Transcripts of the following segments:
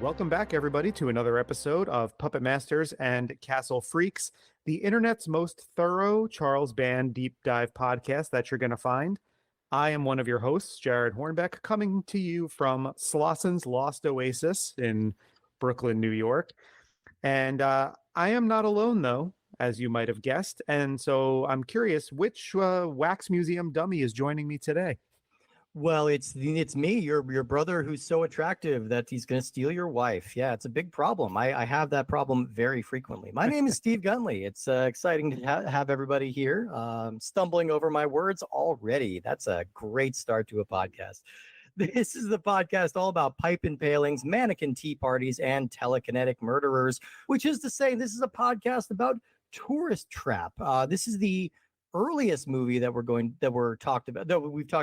Welcome back, everybody, to another episode of Puppet Masters and Castle Freaks, the internet's most thorough Charles Band deep dive podcast that you're going to find. I am one of your hosts, Jared Hornbeck, coming to you from Slosson's Lost Oasis in Brooklyn, New York. And I am not alone, though, as you might have guessed. And so I'm curious, which wax museum dummy is joining me today? Well, it's me, your brother, who's so attractive that he's going to steal your wife. Yeah, it's a big problem. I have that problem very frequently. My name is Steve Gunley. It's exciting to have everybody here. Stumbling over my words already. That's a great start to a podcast. This is the podcast all about pipe impalings, mannequin tea parties, and telekinetic murderers, which is to say, this is a podcast about Tourist Trap. This is the earliest movie that we've talked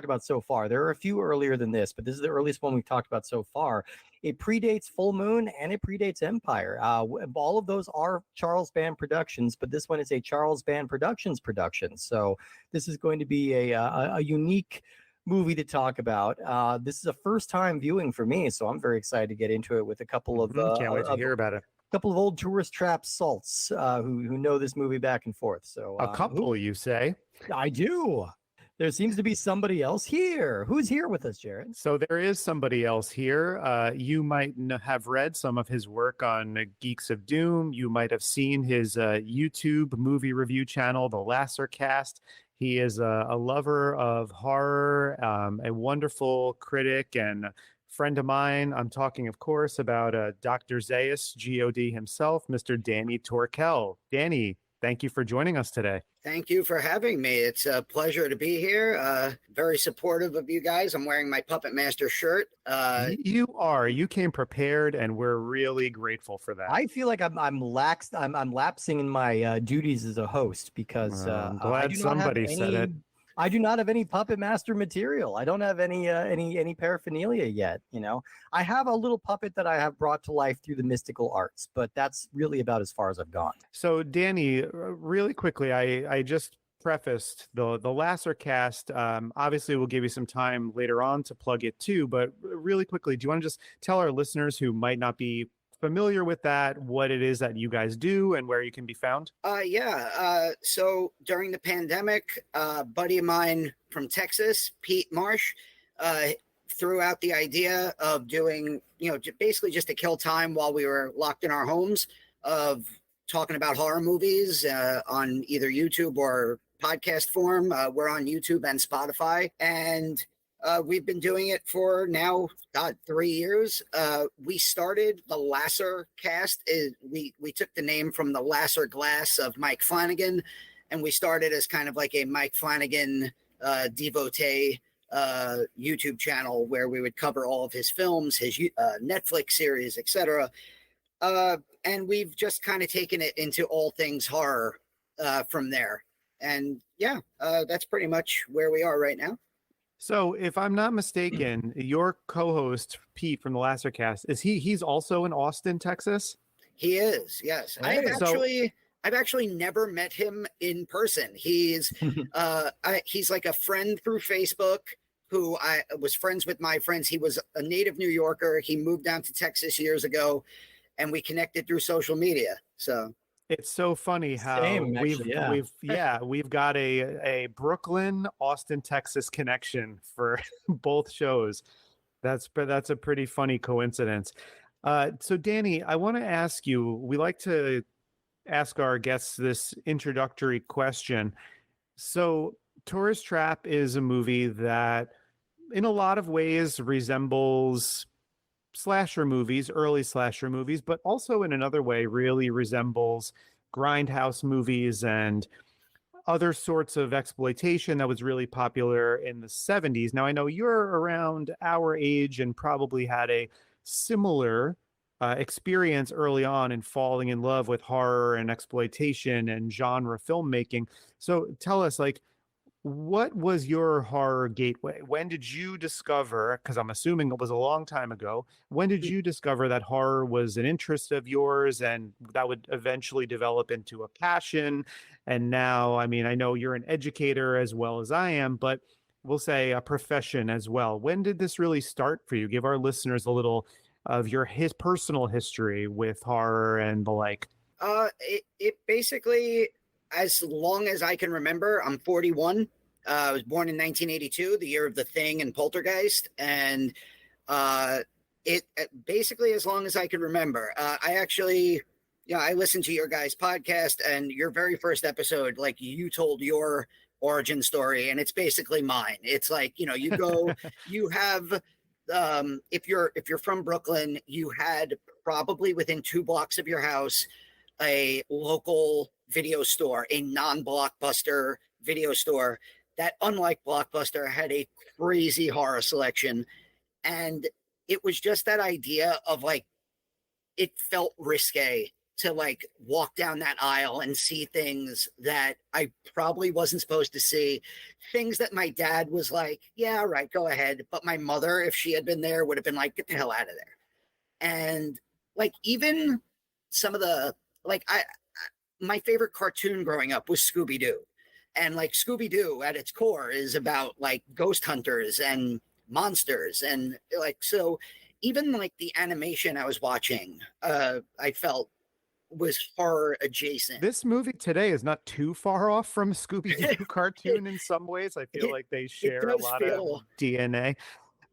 about so far. There are a few earlier than this, but this is the earliest one we've talked about so far. It predates Full Moon and it predates Empire. All of those are Charles Band productions, but this one is a Charles Band Productions production. So this is going to be a unique movie to talk about. This is a first time viewing for me, so I'm very excited to get into it with a couple of can't wait to hear about it. Couple of old Tourist Trap salts who know this movie back and forth. So a couple, you say? I do. There seems to be somebody else here. Who's here with us, Jared? So there is somebody else here. You might have read some of his work on Geeks of Doom. You might have seen his YouTube movie review channel, The Lassercast. He is a lover of horror, a wonderful critic and friend of mine. I'm talking, of course, about Dr. Zaius, G.O.D. himself, Mr. Danny Torkel. Danny, thank you for joining us today. Thank you for having me. It's a pleasure to be here. Very supportive of you guys. I'm wearing my Puppet Master shirt. You are. You came prepared, and we're really grateful for that. I feel like I'm lapsing in my duties as a host because I'm glad somebody said it. I do not have any Puppet Master material. I don't have any paraphernalia yet. You know, I have a little puppet that I have brought to life through the mystical arts, but that's really about as far as I've gone. So, Danny, really quickly, I just prefaced the Lassercast. Obviously, we'll give you some time later on to plug it too, but really quickly, do you want to just tell our listeners who might not be familiar with that, what it is that you guys do and where you can be found? So during the pandemic, a buddy of mine from Texas, Pete Marsh, threw out the idea of doing, basically just to kill time while we were locked in our homes, of talking about horror movies on either YouTube or podcast form. We're on YouTube and Spotify, and we've been doing it for now, 3 years. We started the Lassercast. We took the name from the Lasser Glass of Mike Flanagan, and we started as kind of like a Mike Flanagan devotee YouTube channel where we would cover all of his films, his Netflix series, etc. And we've just kind of taken it into all things horror from there. And that's pretty much where we are right now. So, if I'm not mistaken, your co-host Pete from the Lassercast he's also in Austin, Texas? He is, yes. I've actually never met him in person. He's he's like a friend through Facebook who I was friends with my friends. He was a native New Yorker. He moved down to Texas years ago, and we connected through social media. So it's so funny how we've got a Brooklyn, Austin, Texas connection for both shows. That's a pretty funny coincidence. So Danny, I want to ask you, we like to ask our guests this introductory question. So Tourist Trap is a movie that in a lot of ways resembles slasher movies, early slasher movies, but also in another way really resembles grindhouse movies and other sorts of exploitation that was really popular in the 70s. Now, I know you're around our age and probably had a similar experience early on in falling in love with horror and exploitation and genre filmmaking. So tell us, what was your horror gateway? When did you discover, because I'm assuming it was a long time ago, when did you discover that horror was an interest of yours and that would eventually develop into a passion? And now, I mean, I know you're an educator as well as I am, but we'll say a profession as well. When did this really start for you? Give our listeners a little of his personal history with horror and the like? It basically, as long as I can remember, I'm 41. I was born in 1982, the year of The Thing and Poltergeist, and it basically as long as I can remember. I actually, I listened to your guys' podcast, and your very first episode, like you told your origin story, and it's basically mine. It's like, you go, you have, if you're from Brooklyn, you had probably within 2 blocks of your house a local video store, a non-Blockbuster video store that, unlike Blockbuster, had a crazy horror selection. And it was just that idea of like, it felt risque to like walk down that aisle and see things that I probably wasn't supposed to see, things that my dad was like, yeah, right, go ahead. But my mother, if she had been there, would have been like, get the hell out of there. And like, even some of the, like, my favorite cartoon growing up was Scooby-Doo. And like Scooby-Doo at its core is about like ghost hunters and monsters. And like, so even like the animation I was watching, I felt was horror adjacent. This movie today is not too far off from Scooby-Doo cartoon in some ways. I feel like they share a lot of DNA.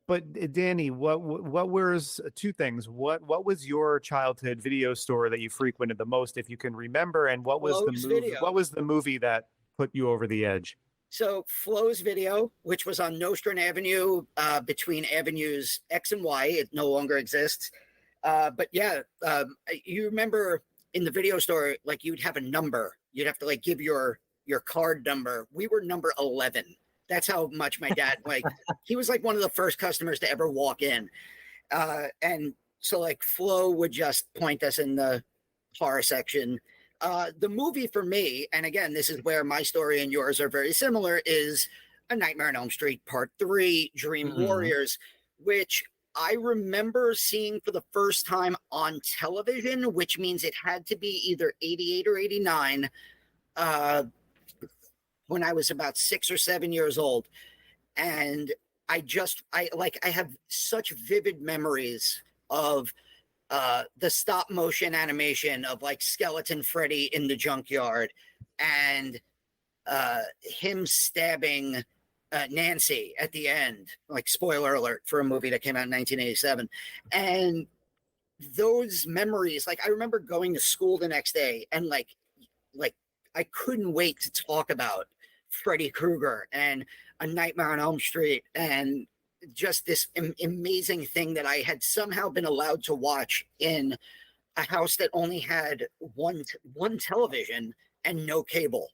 But Danny, what was 2 things? What was your childhood video store that you frequented the most, if you can remember, and what was the movie? Video. What was the movie that put you over the edge? So Flo's Video, which was on Nostrand Avenue, between avenues X and Y, it no longer exists. But yeah, you remember in the video store, like you'd have a number, you'd have to like give your card number. We were number 11. That's how much my dad, like, he was like one of the first customers to ever walk in. And so like Flo would just point us in the horror section. The movie for me, and again, this is where my story and yours are very similar, is A Nightmare on Elm Street Part 3, Dream Warriors, which I remember seeing for the first time on television, which means it had to be either 88 or 89. When I was about 6 or 7 years old. And I have such vivid memories of the stop motion animation of like Skeleton Freddy in the junkyard and him stabbing Nancy at the end, like spoiler alert for a movie that came out in 1987. And those memories, like I remember going to school the next day and like I couldn't wait to talk about Freddy Krueger and A Nightmare on Elm Street and just this amazing thing that I had somehow been allowed to watch in a house that only had one television and no cable.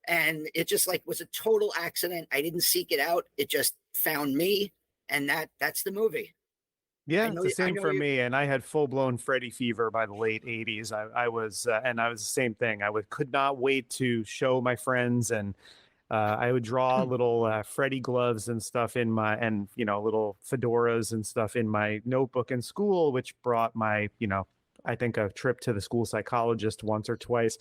And it just like was a total accident. I didn't seek it out. It just found me. And that's the movie. Yeah, it's the same for me. And I had full-blown Freddy fever by the late 80s. I was the same thing. Could not wait to show my friends, and I would draw little Freddy gloves and stuff in my, and little fedoras and stuff in my notebook in school, which brought my, I think a trip to the school psychologist once or twice.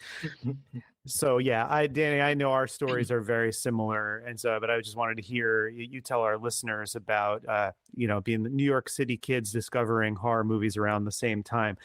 So yeah, Danny, I know our stories are very similar, and so, but I just wanted to hear you tell our listeners about, being the New York City kids discovering horror movies around the same time.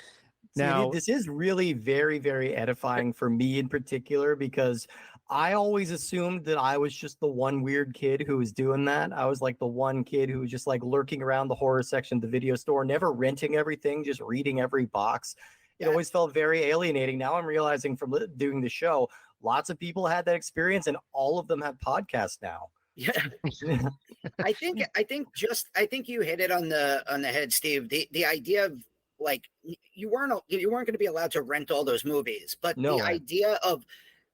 Now, this is really very, very edifying for me in particular, because I always assumed that I was just the one weird kid who was doing that. I was like the one kid who was just like lurking around the horror section of the video store, never renting everything, just reading every box. It always felt very alienating. Now I'm realizing from doing the show, lots of people had that experience, and all of them have podcasts now. Yeah. I think you hit it on the head, Steve. The idea of like you weren't going to be allowed to rent all those movies, but the idea of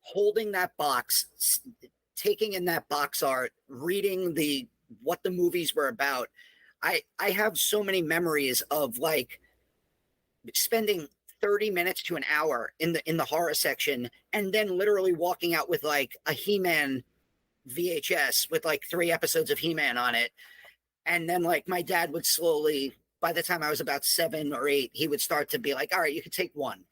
holding that box, taking in that box art, reading what the movies were about. I have so many memories of like spending 30 minutes to an hour in the horror section, and then literally walking out with like a He-Man VHS with like 3 episodes of He-Man on it. And then like my dad would slowly, by the time I was about 7 or 8, he would start to be like, all right, you can take one.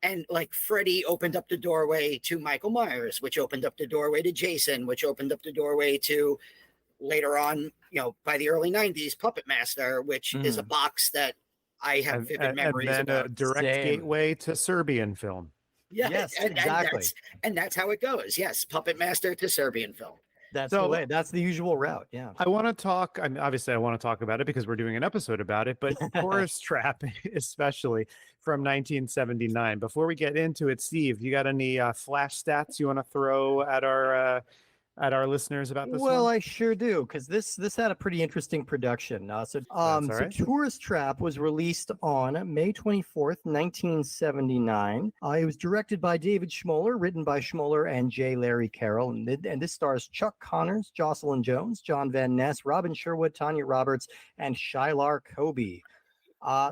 And like Freddy opened up the doorway to Michael Myers, which opened up the doorway to Jason, which opened up the doorway to later on, by the early 90s, Puppet Master, which is a box that I have vivid memories and then about. a direct gateway to Serbian film. Yeah, yes, exactly. And that's how it goes. Yes, Puppet Master to Serbian film. That's the way. That's the usual route. Yeah. I want to talk. I mean, obviously, I want to talk about it because we're doing an episode about it. But Tourist Trap, especially from 1979. Before we get into it, Steve, you got any flash stats you want to throw at our listeners about this? Well, one? I sure do, because this had a pretty interesting production. So Tourist Trap was released on May 24th, 1979. It was directed by David Schmoller, written by Schmoller and J. Larry Carroll, and this stars Chuck Connors, Jocelyn Jones, John Van Ness, Robin Sherwood, Tanya Roberts, and Shylar Kobe.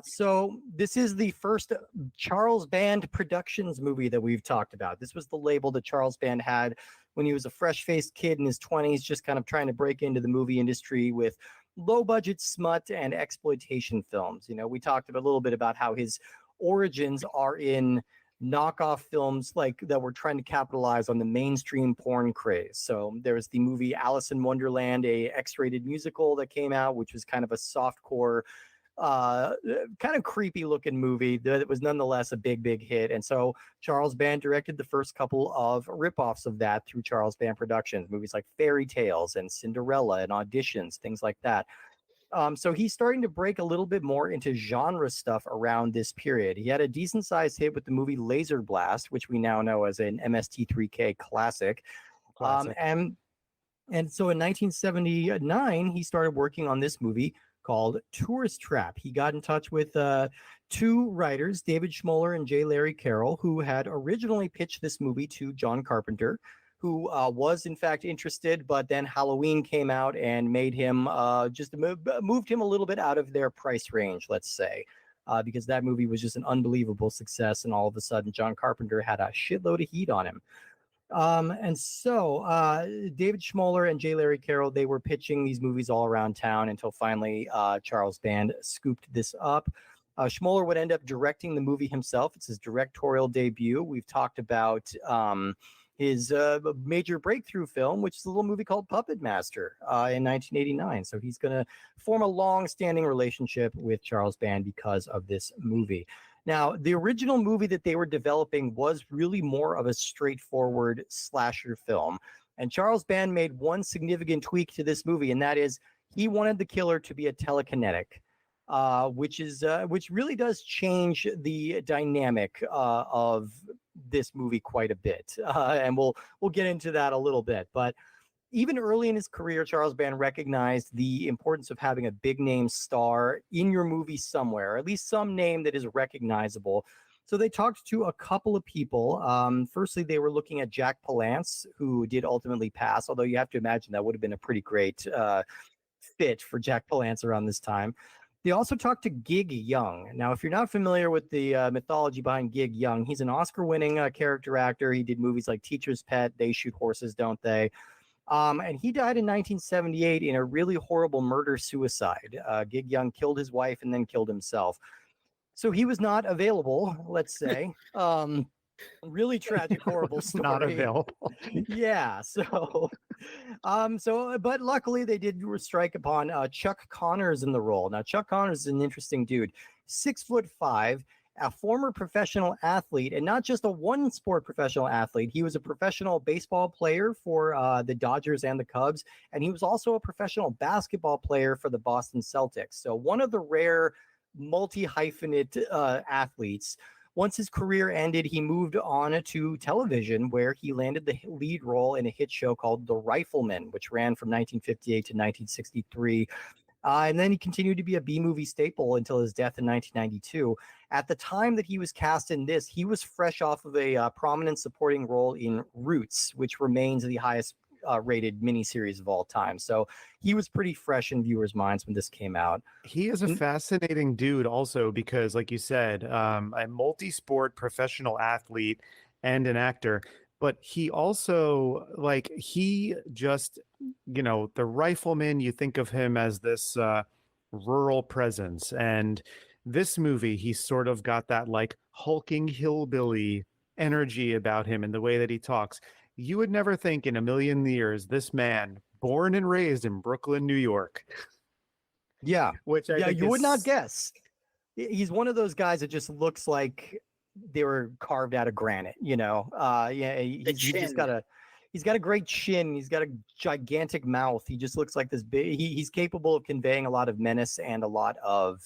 So this is the first Charles Band Productions movie that we've talked about. This was the label that Charles Band had when he was a fresh-faced kid in his 20s, just kind of trying to break into the movie industry with low-budget smut and exploitation films. We talked a little bit about how his origins are in knockoff films like that were trying to capitalize on the mainstream porn craze. So there's the movie Alice in Wonderland, a X-rated musical that came out, which was kind of a softcore, kind of creepy looking movie that was nonetheless a big hit. And so Charles Band directed the first couple of ripoffs of that through Charles Band Productions, movies like Fairy Tales and Cinderella and Auditions, things like that. So he's starting to break a little bit more into genre stuff around this period. He had a decent sized hit with the movie Laser Blast, which we now know as an MST3K classic. And so in 1979, he started working on this movie called Tourist Trap. He got in touch with two writers, David Schmoller and J. Larry Carroll, who had originally pitched this movie to John Carpenter, who was in fact interested, but then Halloween came out and made him moved him a little bit out of their price range, let's say, because that movie was just an unbelievable success, and all of a sudden John Carpenter had a shitload of heat on him. And so David Schmoller and J. Larry Carroll, they were pitching these movies all around town until finally Charles Band scooped this up. Schmoller would end up directing the movie himself. It's his directorial debut. We've talked about his major breakthrough film, which is a little movie called Puppet Master in 1989. So he's going to form a long-standing relationship with Charles Band because of this movie. Now, the original movie that they were developing was really more of a straightforward slasher film. And Charles Band made one significant tweak to this movie, and that is he wanted the killer to be a telekinetic, which really does change the dynamic of this movie quite a bit. And we'll get into that a little bit. But even early in his career, Charles Band recognized the importance of having a big name star in your movie somewhere, or at least some name that is recognizable. So they talked to a couple of people. Firstly, they were looking at Jack Palance, who did ultimately pass, although you have to imagine that would have been a pretty great fit for Jack Palance around this time. They also talked to Gig Young. Now, if you're not familiar with the mythology behind Gig Young, he's an Oscar-winning character actor. He did movies like Teacher's Pet, They Shoot Horses, Don't They? And he died in 1978 in a really horrible murder-suicide. Gig Young killed his wife and then killed himself. So he was not available, let's say. Really tragic, horrible story. Not available. Yeah. But luckily they did strike upon Chuck Connors in the role. Now, Chuck Connors is an interesting dude, 6'5", a former professional athlete, and not just a one-sport professional athlete. He was a professional baseball player for the Dodgers and the Cubs, and he was also a professional basketball player for the Boston Celtics. So one of the rare multi-hyphenate athletes. Once his career ended, he moved on to television, where he landed the lead role in a hit show called The Rifleman, which ran from 1958 to 1963. And then he continued to be a B-movie staple until his death in 1992. At the time that he was cast in this, he was fresh off of a prominent supporting role in Roots, which remains the highest rated miniseries of all time. So he was pretty fresh in viewers' minds when this came out. He is a fascinating dude also because, like you said, a multi-sport professional athlete and an actor. But he also, the Rifleman, you think of him as this rural presence. And this movie, he sort of got that like hulking hillbilly energy about him in the way that he talks. you would never think in a million years this man, born and raised in Brooklyn, New York. Yeah. Which I think you would not guess. He's one of those guys that just looks like they were carved out of granite, you know. He's got a great chin. He's got a gigantic mouth. He just looks like this big. He's capable of conveying a lot of menace and a lot of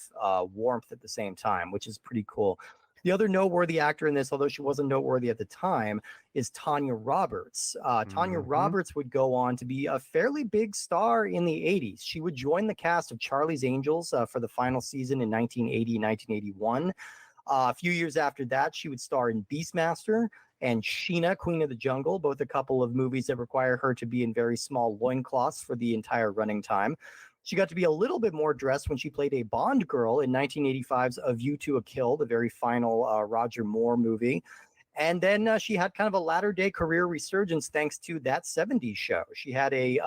warmth at the same time, which is pretty cool. The other noteworthy actor in this, although she wasn't noteworthy at the time, is Tanya Roberts. Tanya Roberts would go on to be a fairly big star in the 80s. She would join the cast of Charlie's Angels for the final season in 1980, 1981. A few years after that, she would star in Beastmaster and Sheena, Queen of the Jungle, both a couple of movies that require her to be in very small loincloths for the entire running time. She got to be a little bit more dressed when she played a Bond girl in 1985's A View to a Kill, the very final Roger Moore movie. And then she had kind of a latter-day career resurgence thanks to That 70s Show. She had a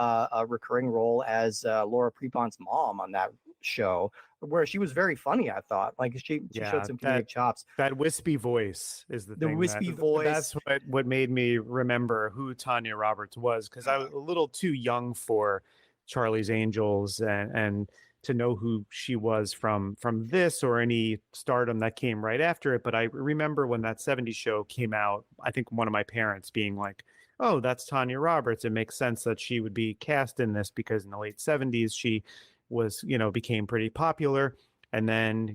recurring role as Laura Prepont's mom on that show, where she was very funny, I thought. Like she showed some comedic chops. That wispy voice is the thing. Wispy voice. That's what made me remember who Tanya Roberts was, because I was a little too young for Charlie's Angels and to know who she was from this or any stardom that came right after it. But I remember when That 70s Show came out, I think one of my parents being like, oh, that's Tanya Roberts. It makes sense that she would be cast in this because in the late 70s, she was, became pretty popular. And then,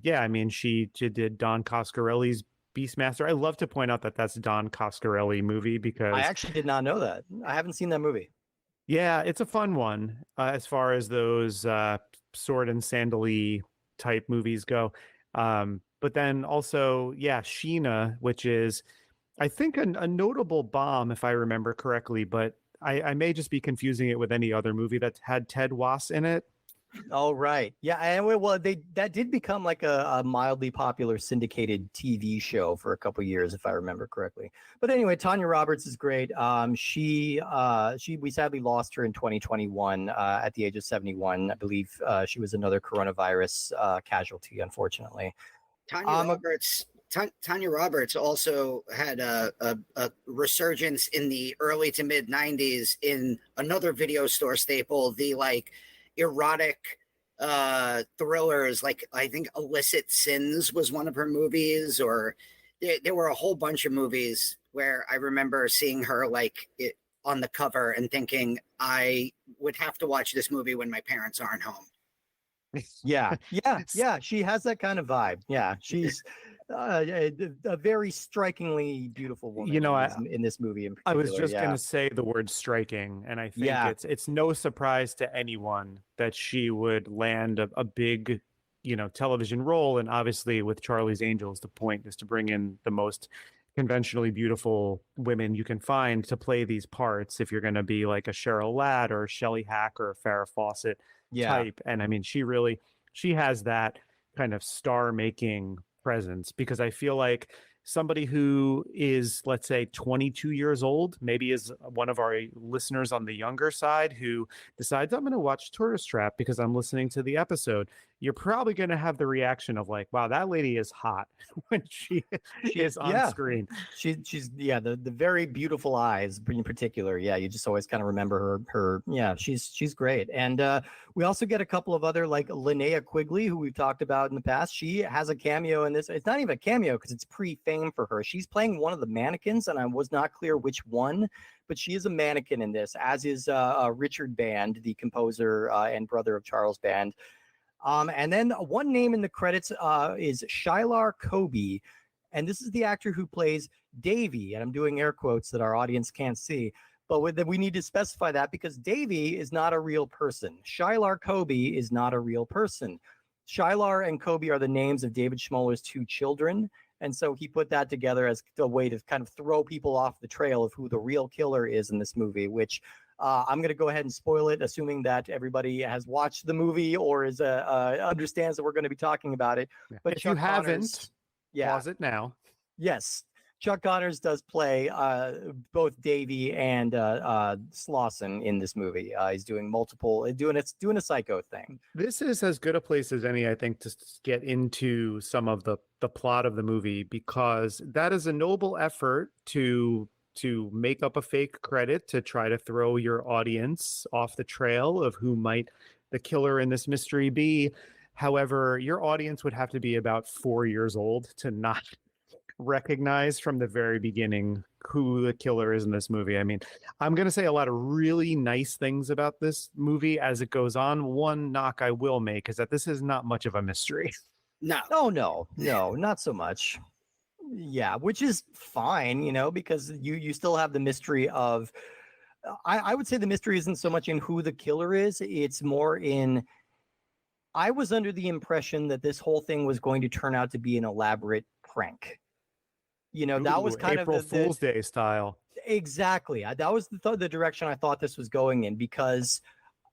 she did Don Coscarelli's Beastmaster. I love to point out that that's Don Coscarelli movie because I actually did not know that. I haven't seen that movie. Yeah, it's a fun one as far as those sword and sandal-y type movies go. But then also, Sheena, which is, I think, a notable bomb, if I remember correctly, but I may just be confusing it with any other movie that had Ted Wass in it. Oh, right. Yeah. And well, that did become like a mildly popular syndicated TV show for a couple years, if I remember correctly. But anyway, Tanya Roberts is great. We sadly lost her in 2021 at the age of 71. I believe she was another coronavirus casualty, unfortunately. Tanya Roberts also had a resurgence in the early to mid 90s in another video store staple, the erotic thrillers, like I think Illicit Sins was one of her movies, or there were a whole bunch of movies where I remember seeing her on the cover and thinking I would have to watch this movie when my parents aren't home. Yeah. She has that kind of vibe. Yeah, she's a very strikingly beautiful woman in this movie in particular. I was just going to say the word striking, and I think it's no surprise to anyone that she would land a big, television role. And obviously with Charlie's Angels, the point is to bring in the most conventionally beautiful women you can find to play these parts if you're going to be like a Cheryl Ladd or a Shelley Hack or a Farrah Fawcett type. And I mean, she has that kind of star-making presence, because I feel like somebody who is, let's say, 22 years old, maybe is one of our listeners on the younger side, who decides, I'm going to watch Tourist Trap because I'm listening to the episode, you're probably going to have the reaction of like, wow, that lady is hot when she is on screen. She's the very beautiful eyes in particular. Yeah, you just always kind of remember her. Yeah, she's great. And we also get a couple of other, like Linnea Quigley, who we've talked about in the past. She has a cameo in this. It's not even a cameo because it's pre-fame for her. She's playing one of the mannequins, and I was not clear which one, but she is a mannequin in this, as is Richard Band, the composer and brother of Charles Band. And then one name in the credits is Shylar Kobe, and this is the actor who plays Davy, and I'm doing air quotes that our audience can't see, but we need to specify that because Davy is not a real person. Shylar Kobe is not a real person. Shylar and Kobe are the names of David Schmoller's two children, and so he put that together as a way to kind of throw people off the trail of who the real killer is in this movie, which I'm going to go ahead and spoil it, assuming that everybody has watched the movie or is understands that we're going to be talking about it. But if Chuck you haven't, pause it now. Yes, Chuck Connors does play both Davy and Slauson in this movie. He's doing doing a psycho thing. This is as good a place as any, I think, to get into some of the plot of the movie, because that is a noble effort to to make up a fake credit to try to throw your audience off the trail of who might the killer in this mystery be. However, your audience would have to be about 4 years old to not recognize from the very beginning who the killer is in this movie. I mean, I'm going to say a lot of really nice things about this movie as it goes on. One knock I will make is that this is not much of a mystery. No. Oh, no, not so much. Yeah, which is fine, because you still have the mystery of, I would say the mystery isn't so much in who the killer is. It's more in, I was under the impression that this whole thing was going to turn out to be an elaborate prank. That was kind April of Fool's Day style. Exactly. That was the direction I thought this was going in, because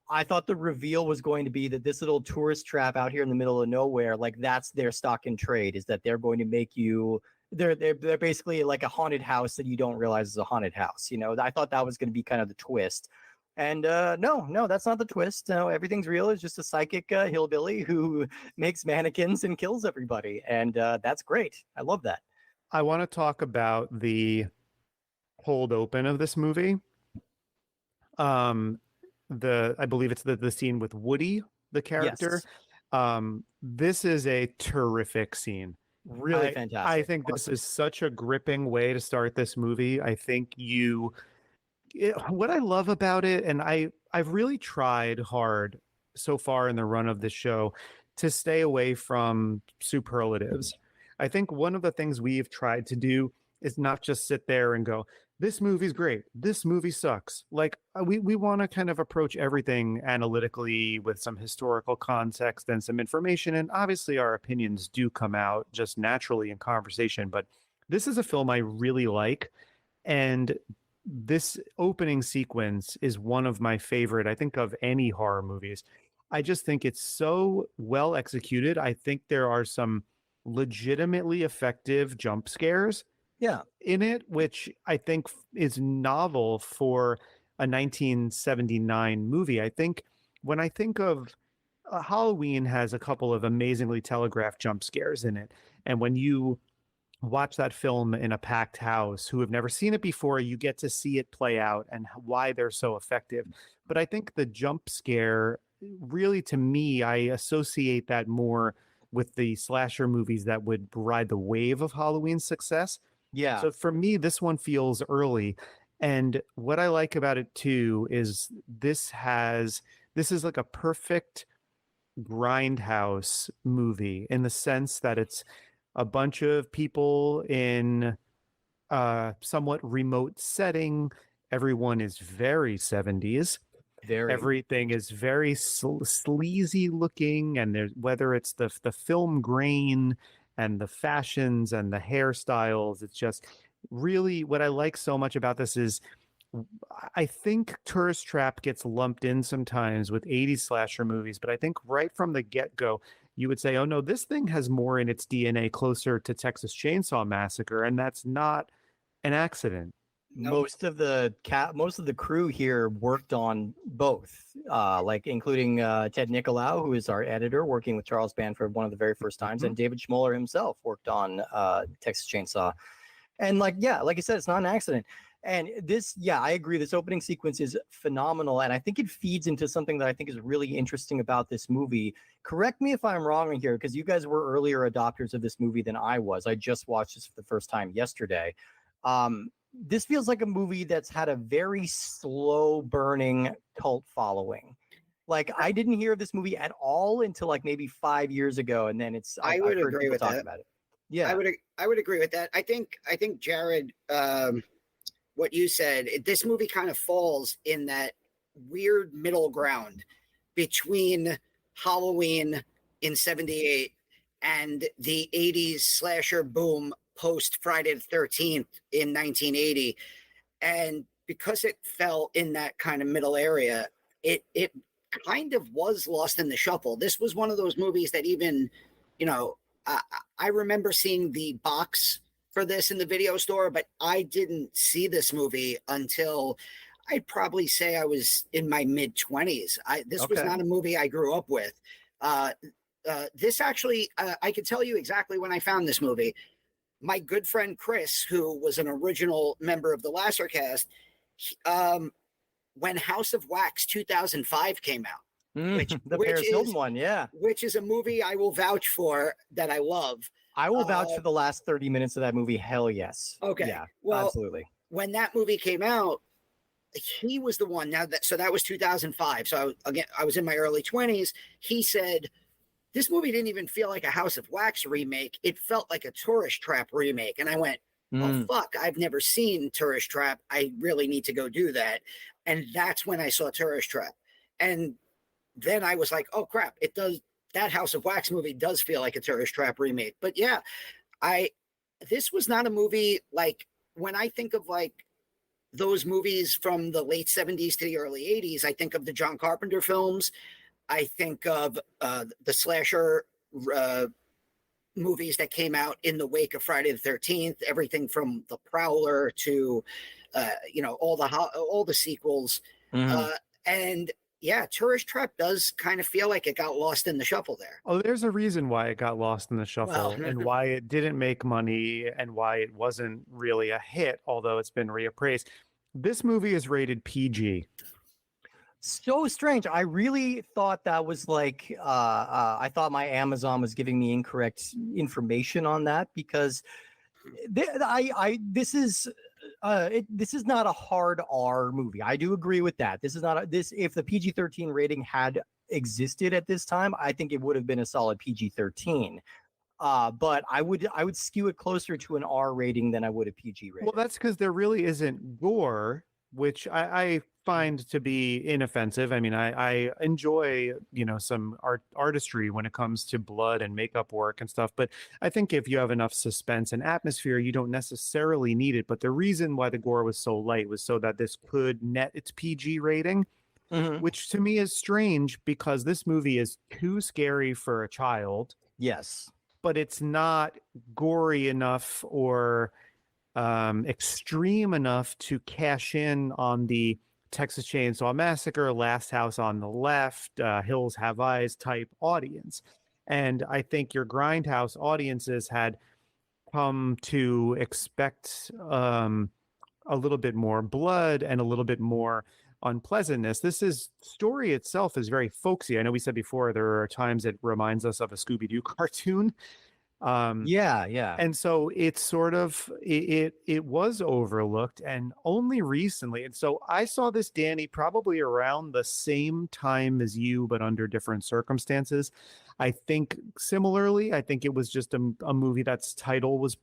I thought the reveal was going to be that this little tourist trap out here in the middle of nowhere, like that's their stock in trade, is that they're going to make you, they're basically like a haunted house that you don't realize is a haunted house. I thought that was going to be kind of the twist. And no, that's not the twist. No, everything's real. It's just a psychic hillbilly who makes mannequins and kills everybody. And that's great. I love that. I want to talk about the cold open of this movie. I believe it's the scene with Woody, the character. Yes. This is a terrific scene. Really fantastic. I think this is such a gripping way to start this movie. I think what I love about it, and I've really tried hard so far in the run of this show to stay away from superlatives. I think one of the things we've tried to do is not just sit there and go, this movie's great, this movie sucks. Like we want to kind of approach everything analytically with some historical context and some information. And obviously our opinions do come out just naturally in conversation, but this is a film I really like. And this opening sequence is one of my favorite, I think, of any horror movies. I just think it's so well executed. I think there are some legitimately effective jump scares in it, which I think is novel for a 1979 movie. I think when I think of Halloween has a couple of amazingly telegraphed jump scares in it. And when you watch that film in a packed house who have never seen it before, you get to see it play out and why they're so effective. But I think the jump scare, really, to me, I associate that more with the slasher movies that would ride the wave of Halloween's success. Yeah. So for me, this one feels early. And what I like about it too is this is like a perfect grindhouse movie in the sense that it's a bunch of people in a somewhat remote setting. Everyone is very 70s. Everything is very sleazy looking, and there's whether it's the film grain and the fashions and the hairstyles, it's just really what I like so much about this is I think Tourist Trap gets lumped in sometimes with 80s slasher movies, but I think right from the get-go you would say, oh no, this thing has more in its DNA closer to Texas Chainsaw Massacre, and that's not an accident. Most of the crew here worked on both, like including Ted Nicolau, who is our editor, working with Charles Bamford one of the very first times, and David Schmoller himself worked on Texas Chainsaw. And like you said, it's not an accident. And this, I agree. This opening sequence is phenomenal, and I think it feeds into something that I think is really interesting about this movie. Correct me if I'm wrong here, because you guys were earlier adopters of this movie than I was. I just watched this for the first time yesterday. This feels like a movie that's had a very slow burning cult following. Like I didn't hear of this movie at all until like maybe 5 years ago, and then I would agree with that. About it. Yeah, I would agree with that. I think Jared, what you said, this movie kind of falls in that weird middle ground between Halloween in '78 and the '80s slasher boom post Friday the 13th in 1980. And because it fell in that kind of middle area, it kind of was lost in the shuffle. This was one of those movies that even, I remember seeing the box for this in the video store, but I didn't see this movie until I'd probably say I was in my mid-20s. This was not a movie I grew up with. This actually, I could tell you exactly when I found this movie. my good friend Chris, who was an original member of the Lasser cast, when House of Wax 2005 came out, the Paris Hilton one, yeah, which is a movie I will vouch for that I love. I will vouch for the last 30 minutes of that movie. Hell yes. Okay. Yeah, well, absolutely. When that movie came out, he was the one. So that was 2005. So again, I was in my early 20s. He said, this movie didn't even feel like a House of Wax remake. It felt like a Tourist Trap remake. And I went, oh, fuck, I've never seen Tourist Trap. I really need to go do that. And that's when I saw Tourist Trap. And then I was like, oh, crap, it does. That House of Wax movie does feel like a Tourist Trap remake. But yeah, this was not a movie like, when I think of like those movies from the late 70s to the early 80s, I think of the John Carpenter films. I think of the slasher movies that came out in the wake of Friday the 13th, everything from The Prowler to, all the sequels. And yeah, Tourist Trap does kind of feel like it got lost in the shuffle there. Oh, there's a reason why it got lost in the shuffle and why it didn't make money and why it wasn't really a hit, although it's been reappraised. This movie is rated PG. So strange. I really thought that was like, I thought my Amazon was giving me incorrect information on that, because this is not a hard R movie. I do agree with that. This is not if the PG-13 rating had existed at this time, I think it would have been a solid PG-13. But I would skew it closer to an R rating than I would a PG rating. Well, that's because there really isn't gore, which I find to be inoffensive. I mean, I enjoy, some artistry when it comes to blood and makeup work and stuff. But I think if you have enough suspense and atmosphere, you don't necessarily need it. But the reason why the gore was so light was so that this could net its PG rating, which to me is strange because this movie is too scary for a child. Yes. But it's not gory enough or extreme enough to cash in on the Texas Chainsaw Massacre, Last House on the Left, Hills Have Eyes type audience. And I think your Grindhouse audiences had come to expect a little bit more blood and a little bit more unpleasantness. Story itself is very folksy. I know we said before there are times it reminds us of a Scooby-Doo cartoon. Yeah. And so it's sort of it was overlooked and only recently. And so I saw this, Danny, probably around the same time as you, but under different circumstances. I think similarly, I think it was just a movie that's title was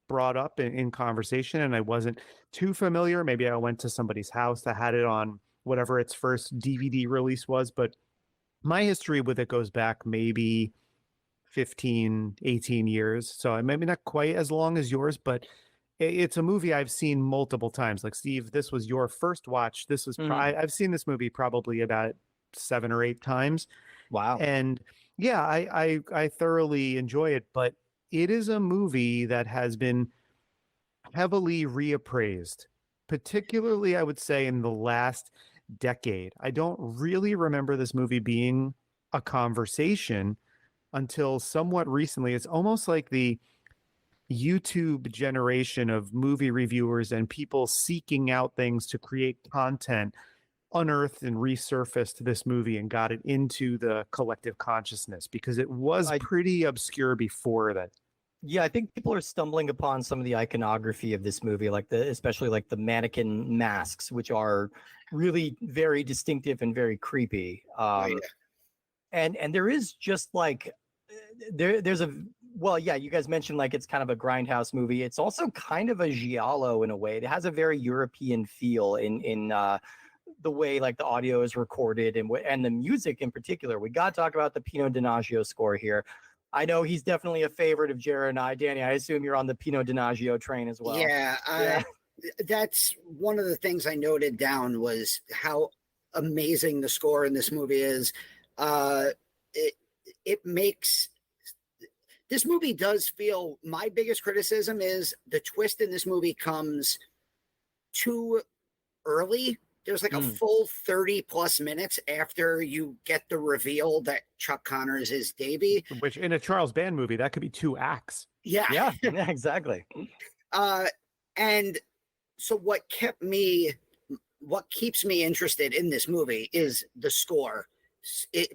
brought up in conversation and I wasn't too familiar. Maybe I went to somebody's house that had it on whatever its first DVD release was, but my history with it goes back maybe 15, 18 years. So maybe not quite as long as yours, but it's a movie I've seen multiple times. Like Steve, this was your first watch. This was, I've seen this movie probably about 7 or 8 times. Wow. And yeah, I thoroughly enjoy it, but it is a movie that has been heavily reappraised, particularly I would say in the last decade. I don't really remember this movie being a conversation until somewhat recently. It's almost like the YouTube generation of movie reviewers and people seeking out things to create content unearthed and resurfaced this movie and got it into the collective consciousness, because it was pretty obscure before that. Yeah, I think people are stumbling upon some of the iconography of this movie, especially like the mannequin masks, which are really very distinctive and very creepy. And there is just like there's you guys mentioned like it's kind of a Grindhouse movie. It's also kind of a giallo in a way. It has a very European feel in the way like the audio is recorded and the music in particular. We got to talk about the Pino Donaggio score here. I know he's definitely a favorite of Jared and I. Danny, I assume you're on the Pino Donaggio train as well. Yeah. That's one of the things I noted down was how amazing the score in this movie is. It makes this movie does feel, my biggest criticism is the twist in this movie comes too early. There's like a full 30 plus minutes after you get the reveal that Chuck Connors is Davy. Which in a Charles Band movie, that could be 2 acts. Yeah, exactly. And so what keeps me interested in this movie is the score,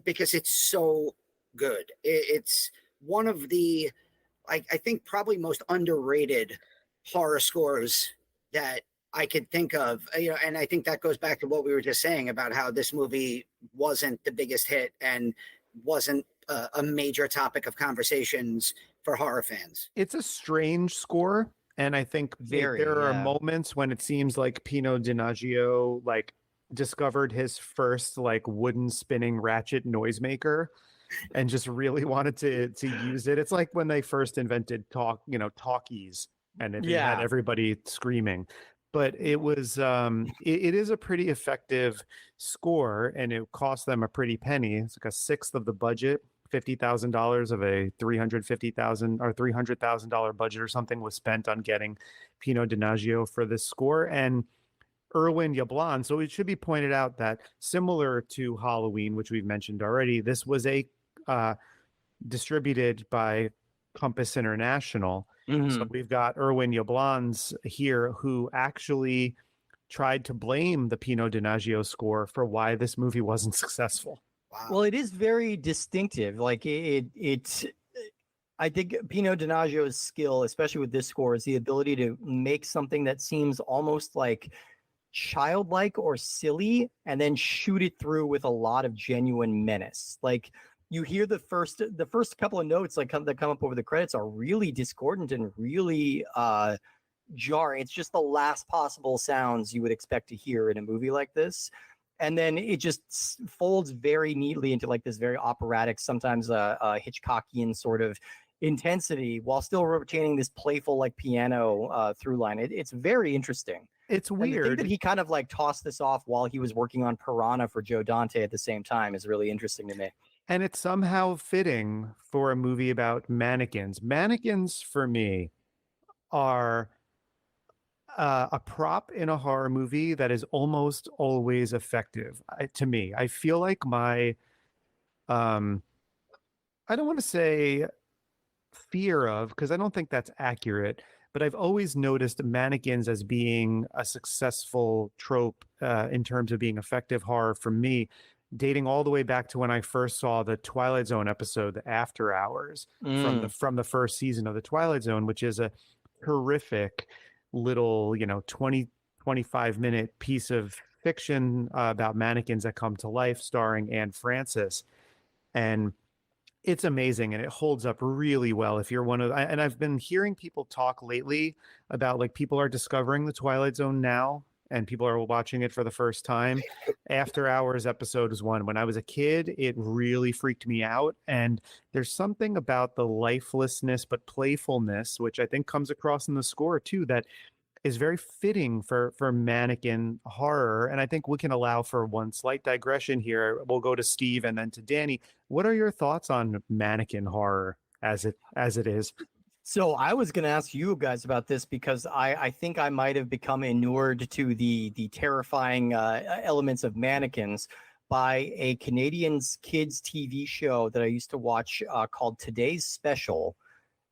because it's so good. It's one of the, I think, probably most underrated horror scores that I could think of. And I think that goes back to what we were just saying about how this movie wasn't the biggest hit and wasn't a major topic of conversations for horror fans. It's a strange score. And I think there are moments when it seems like Pino Donaggio like discovered his first like wooden spinning ratchet noisemaker and just really wanted to use it. It's like when they first invented talkies, and it had everybody screaming. But it was it is a pretty effective score, and it cost them a pretty penny. It's like a sixth of the budget. $50,000 of a $350,000 or $300,000 budget or something was spent on getting Pino Donaggio for this score. And Irwin Yablon. So it should be pointed out that similar to Halloween, which we've mentioned already, this was a distributed by Compass International. So we've got Irwin Yablons here, who actually tried to blame the Pino Donaggio score for why this movie wasn't successful. Wow. Well, it is very distinctive. Like I think Pino Donaggio's skill, especially with this score, is the ability to make something that seems almost like childlike or silly, and then shoot it through with a lot of genuine menace. Like you hear the first couple of notes that come up over the credits are really discordant and really jarring. It's just the last possible sounds you would expect to hear in a movie like this. And then it just folds very neatly into like this very operatic, sometimes Hitchcockian sort of intensity, while still retaining this playful like piano through line. It's very interesting. It's weird. And the thing that he kind of like tossed this off while he was working on Piranha for Joe Dante at the same time is really interesting to me. And it's somehow fitting for a movie about mannequins. Mannequins, for me, are a prop in a horror movie that is almost always effective. To me, I feel like my, I don't want to say fear of, because I don't think that's accurate, but I've always noticed mannequins as being a successful trope in terms of being effective horror for me, dating all the way back to when I first saw the Twilight Zone episode, the After Hours, from the first season of the Twilight Zone, which is a horrific little 25 minute piece of fiction about mannequins that come to life, starring Anne Francis. And it's amazing, and it holds up really well. If you're and I've been hearing people talk lately about like people are discovering the Twilight Zone now, and people are watching it for the first time. After Hours episode is one. When I was a kid, it really freaked me out. And there's something about the lifelessness but playfulness, which I think comes across in the score too, that is very fitting for mannequin horror. And I think we can allow for one slight digression here. We'll go to Steve and then to Danny. What are your thoughts on mannequin horror as it is? So I was going to ask you guys about this because I think I might have become inured to the terrifying elements of mannequins by a Canadian kids TV show that I used to watch called Today's Special,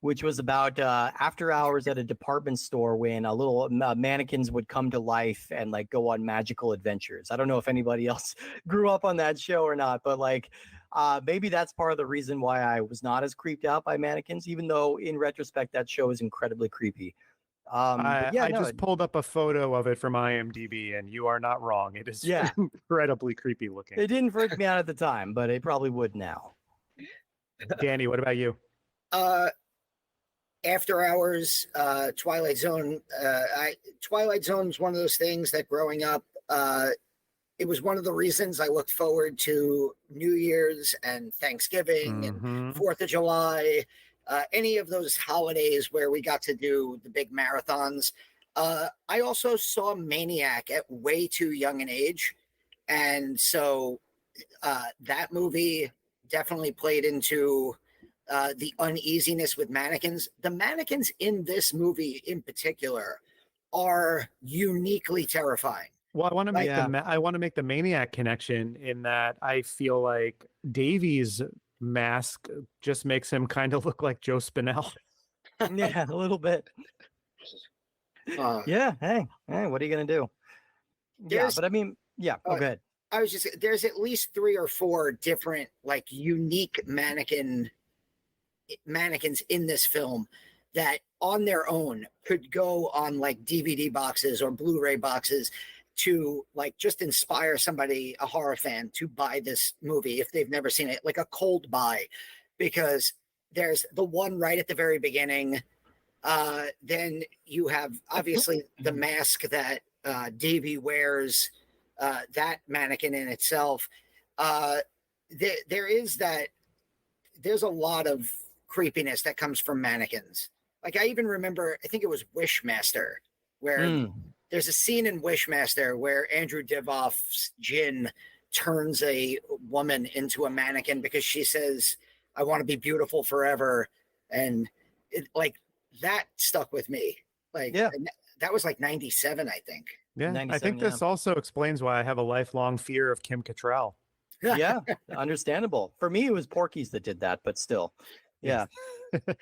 which was about after hours at a department store when a little mannequins would come to life and like go on magical adventures. I don't know if anybody else grew up on that show or not, but like maybe that's part of the reason why I was not as creeped out by mannequins, even though in retrospect that show is incredibly creepy. I just pulled up a photo of it from IMDb, and you are not wrong. It is incredibly creepy looking. It didn't freak me out at the time, but it probably would now. Danny, what about you? After Hours, Twilight Zone. Twilight Zone is one of those things that growing up, it was one of the reasons I looked forward to New Year's and Thanksgiving and 4th of July, any of those holidays where we got to do the big marathons. I also saw Maniac at way too young an age. And so that movie definitely played into the uneasiness with mannequins. The mannequins in this movie in particular are uniquely terrifying. Well, I want to make the Maniac connection in that I feel like Davy's mask just makes him kind of look like Joe Spinell. Yeah, a little bit. Yeah. Hey, what are you gonna do? Yeah, but I mean, yeah. Go ahead. I was just there's at least 3 or 4 different like unique mannequins in this film that on their own could go on like DVD boxes or Blu-ray boxes to like just inspire somebody, a horror fan, to buy this movie if they've never seen it, like a cold buy, because there's the one right at the very beginning. Then you have obviously the mask that Davy wears, that mannequin in itself. There is that. There's a lot of creepiness that comes from mannequins. Like I even remember, I think it was Wishmaster, where there's a scene in Wishmaster where Andrew Divoff's Jin turns a woman into a mannequin because she says, "I want to be beautiful forever," and like that stuck with me. Like, yeah, that was like 97, I think. Yeah, I think this also explains why I have a lifelong fear of Kim Cattrall. Yeah, understandable. For me, it was Porky's that did that, but still, yeah.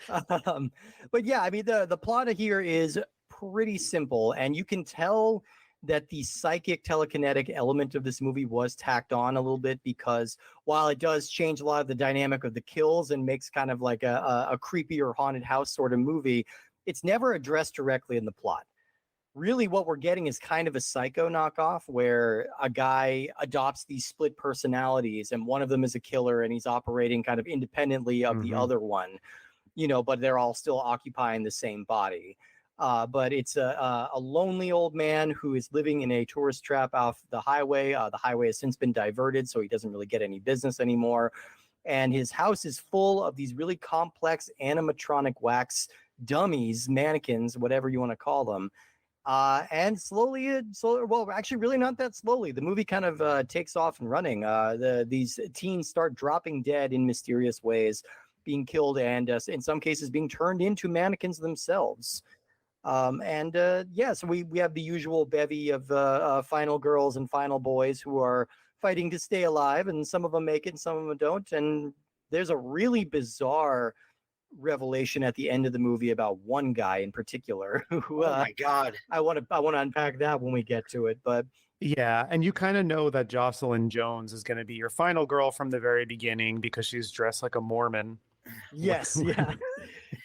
But yeah, I mean, the plot here is pretty simple, and you can tell that the psychic telekinetic element of this movie was tacked on a little bit, because while it does change a lot of the dynamic of the kills and makes kind of like a creepier haunted house sort of movie, it's never addressed directly in the plot. Really what we're getting is kind of a Psycho knockoff, where a guy adopts these split personalities, and one of them is a killer and he's operating kind of independently of the other one, you know, but they're all still occupying the same body. But it's a lonely old man who is living in a tourist trap off the highway. The highway has since been diverted, so he doesn't really get any business anymore. And his house is full of these really complex animatronic wax dummies, mannequins, whatever you want to call them. And slowly, well, actually really not that slowly. The movie kind of takes off and running. These teens start dropping dead in mysterious ways, being killed, and in some cases being turned into mannequins themselves. Yeah, so we have the usual bevy of final girls and final boys who are fighting to stay alive, and some of them make it and some of them don't. And there's a really bizarre revelation at the end of the movie about one guy in particular who oh my god, I want to unpack that when we get to it. But yeah, and you kind of know that Jocelyn Jones is going to be your final girl from the very beginning because she's dressed like a Mormon. Yes, yeah.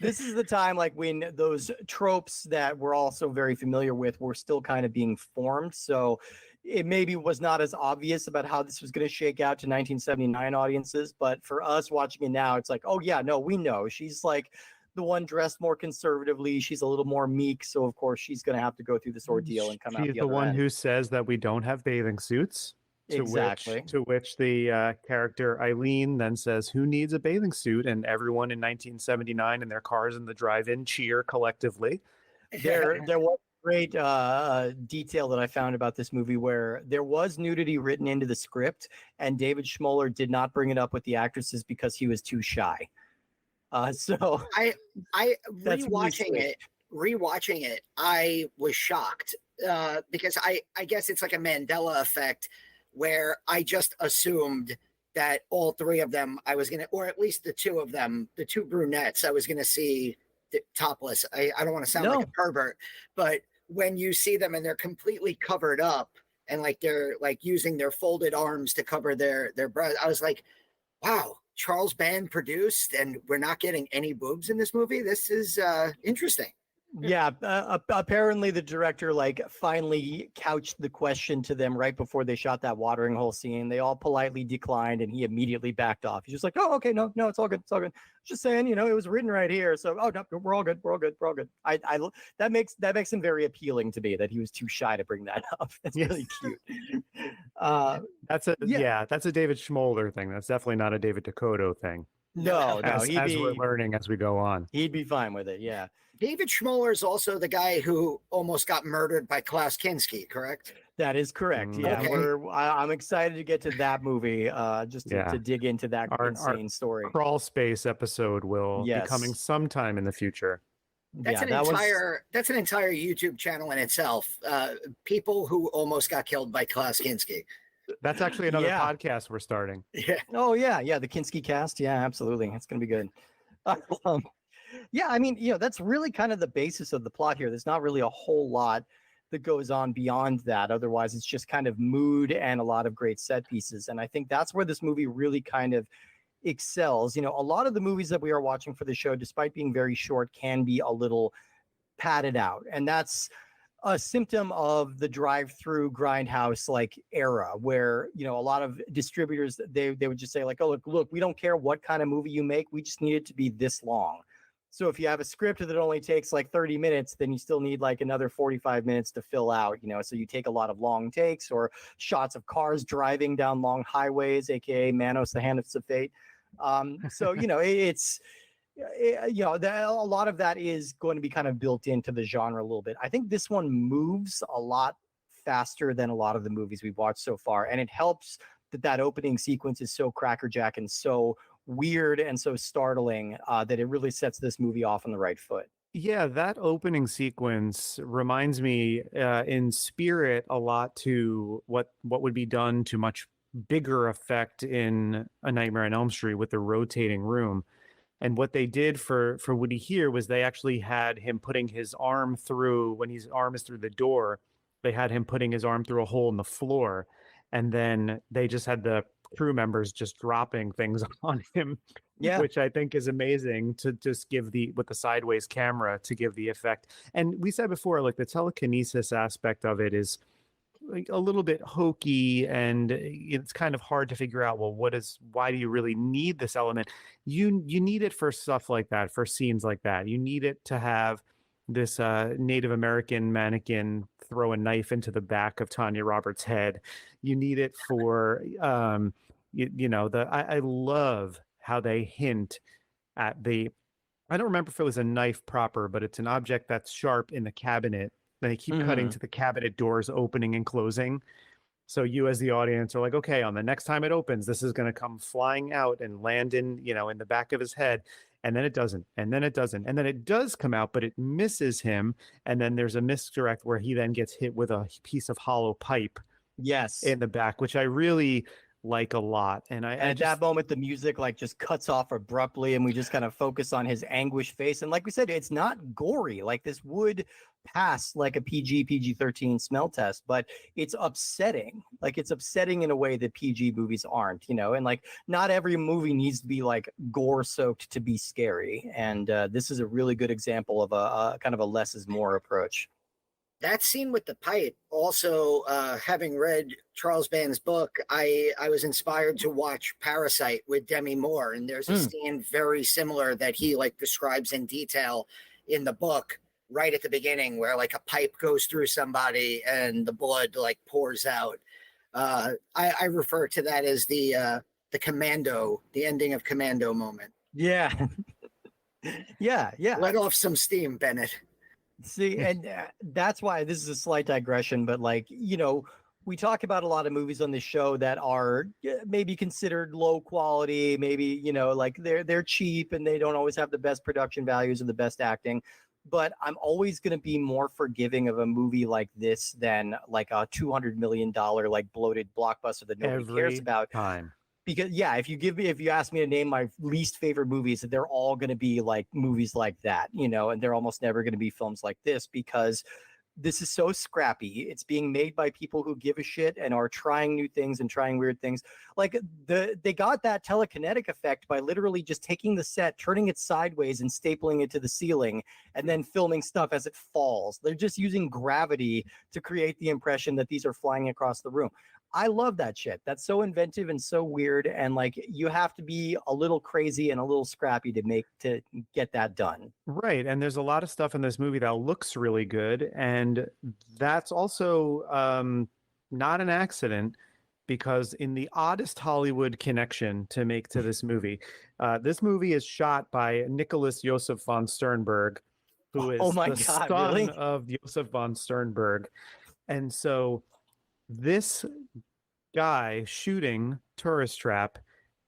This is the time like when those tropes that we're also very familiar with were still kind of being formed. So it maybe was not as obvious about how this was going to shake out to 1979 audiences. But for us watching it now, it's like, oh yeah, no, we know. She's like the one dressed more conservatively. She's a little more meek. So of course she's going to have to go through this ordeal and come out the other end. She's the one who says that we don't have bathing suits. Exactly. To which the character Eileen then says, "Who needs a bathing suit?" And everyone in 1979 in their cars in the drive-in cheer collectively. There was a great detail that I found about this movie where there was nudity written into the script, and David Schmoller did not bring it up with the actresses because he was too shy. So I rewatching it, I was shocked because I guess it's like a Mandela effect, where I just assumed that all 3 of them I was going to, or at least the 2 of them, the 2 brunettes, I was going to see topless. I don't want to sound like a pervert, but when you see them and they're completely covered up and like they're like using their folded arms to cover their breasts, I was like, wow, Charles Band produced and we're not getting any boobs in this movie. This is interesting. Yeah, apparently the director like finally couched the question to them right before they shot that watering hole scene. They all politely declined, and he immediately backed off. He's just like, "Oh, okay, no, it's all good, it's all good. Just saying, you know, it was written right here, so oh no, we're all good, we're all good, we're all good." I that makes him very appealing to me that he was too shy to bring that up. That's really cute. That's a David Schmoller thing. That's definitely not a David Dakota thing. No, as we're learning as we go on. He'd be fine with it, yeah. David Schmoller is also the guy who almost got murdered by Klaus Kinski, correct? That is correct. Yeah, okay. I'm excited to get to that movie, just to dig into that insane story. Crawl Space episode will be coming sometime in the future. That's an entire YouTube channel in itself. People who almost got killed by Klaus Kinski. That's actually another podcast we're starting. Yeah. Oh yeah, the Kinski cast. Yeah, absolutely. It's gonna be good. Yeah, I mean, that's really kind of the basis of the plot here. There's not really a whole lot that goes on beyond that. Otherwise, it's just kind of mood and a lot of great set pieces. And I think that's where this movie really kind of excels. A lot of the movies that we are watching for the show, despite being very short, can be a little padded out. And that's a symptom of the drive-through grindhouse like era where, a lot of distributors, they would just say like, oh, look, we don't care what kind of movie you make. We just need it to be this long. So if you have a script that only takes like 30 minutes, then you still need like another 45 minutes to fill out, so you take a lot of long takes or shots of cars driving down long highways, aka Manos, the Hand of Fate. So, it's, a lot of that is going to be kind of built into the genre a little bit. I think this one moves a lot faster than a lot of the movies we've watched so far. And it helps that opening sequence is so crackerjack and so weird and so startling that it really sets this movie off on the right foot. Yeah, that opening sequence reminds me in spirit a lot to what would be done to much bigger effect in A Nightmare on Elm Street with the rotating room. And what they did for Woody here was they actually had him putting his arm through, when his arm is through the door, they had him putting his arm through a hole in the floor. And then they just had the crew members just dropping things on him, which I think is amazing to just give with the sideways camera to give the effect. And we said before, like the telekinesis aspect of it is like a little bit hokey, and it's kind of hard to figure out, well, why do you really need this element? You need it for stuff like that, for scenes like that. You need it to have this Native American mannequin throw a knife into the back of Tanya Roberts' head. You need it for I love how they hint at I don't remember if it was a knife proper, but it's an object that's sharp in the cabinet. They keep cutting to the cabinet doors opening and closing. So you as the audience are like, okay, on the next time it opens, this is going to come flying out and land in the back of his head. And then it doesn't. And then it doesn't. And then it does come out, but it misses him. And then there's a misdirect where he then gets hit with a piece of hollow pipe. Yes. In the back, which I really like a lot. And at that moment, the music like just cuts off abruptly and we just kind of focus on his anguished face. And like we said, it's not gory. Like this would pass like a PG-13 smell test, but it's upsetting. Like it's upsetting in a way that PG movies aren't, and like not every movie needs to be like gore soaked to be scary. And this is a really good example of a kind of a less is more approach. That scene with the pipe, also having read Charles Band's book, I was inspired to watch Parasite with Demi Moore. And there's a scene very similar that he like describes in detail in the book right at the beginning where like a pipe goes through somebody and the blood like pours out. I refer to that as the Commando, the ending of Commando moment. Yeah. yeah. Let off some steam, Bennett. See, and that's why this is a slight digression, but like, we talk about a lot of movies on this show that are maybe considered low quality, maybe, like they're cheap and they don't always have the best production values or the best acting. But I'm always going to be more forgiving of a movie like this than like a $200 million like bloated blockbuster that nobody cares about. Time. Because if you ask me to name my least favorite movies, they're all going to be like movies like that, and they're almost never going to be films like this because this is so scrappy. It's being made by people who give a shit and are trying new things and trying weird things. Like they got that telekinetic effect by literally just taking the set, turning it sideways and stapling it to the ceiling and then filming stuff as it falls. They're just using gravity to create the impression that these are flying across the room. I love that shit. That's so inventive and so weird. And like, you have to be a little crazy and a little scrappy to get that done. Right. And there's a lot of stuff in this movie that looks really good. And that's also not an accident, because in the oddest Hollywood connection to make to this movie is shot by Nicholas Joseph von Sternberg, who is son of Joseph von Sternberg. And so this guy shooting Tourist Trap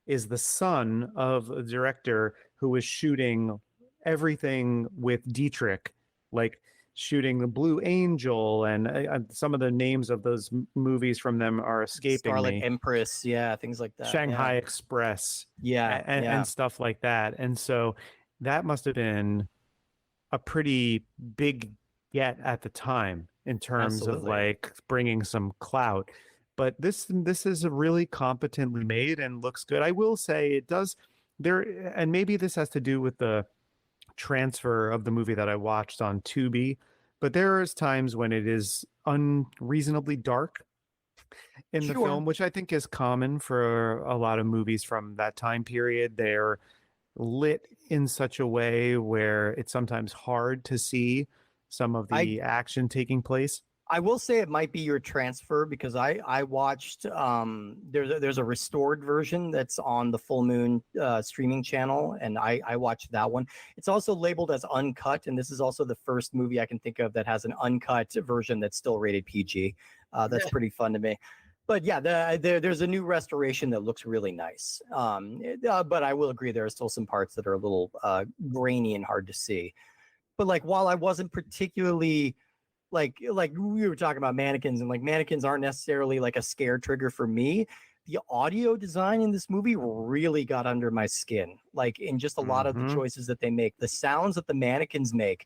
is the son of a director who was shooting everything with Dietrich, like shooting The Blue Angel, and some of the names of those movies from them are escaping Scarlet me. Empress, things like that. Shanghai Express, and stuff like that. And so that must have been a pretty big get at the time in terms of like bringing some clout. But this is really competently made and looks good. I will say it does there, and maybe this has to do with the transfer of the movie that I watched on Tubi, but there is times when it is unreasonably dark in the film, which I think is common for a lot of movies from that time period. They're lit in such a way where it's sometimes hard to see some of the action taking place. I will say it might be your transfer, because I watched there's a restored version that's on the Full Moon streaming channel, and I watched that one. It's also labeled as uncut, and this is also the first movie I can think of that has an uncut version that's still rated PG. That's pretty fun to me. But yeah, there's a new restoration that looks really nice. But I will agree there are still some parts that are a little grainy and hard to see. But like, while I wasn't particularly like we were talking about mannequins, and like mannequins aren't necessarily like a scare trigger for me, the audio design in this movie really got under my skin. Like, in just a lot of the choices that they make, the sounds that the mannequins make.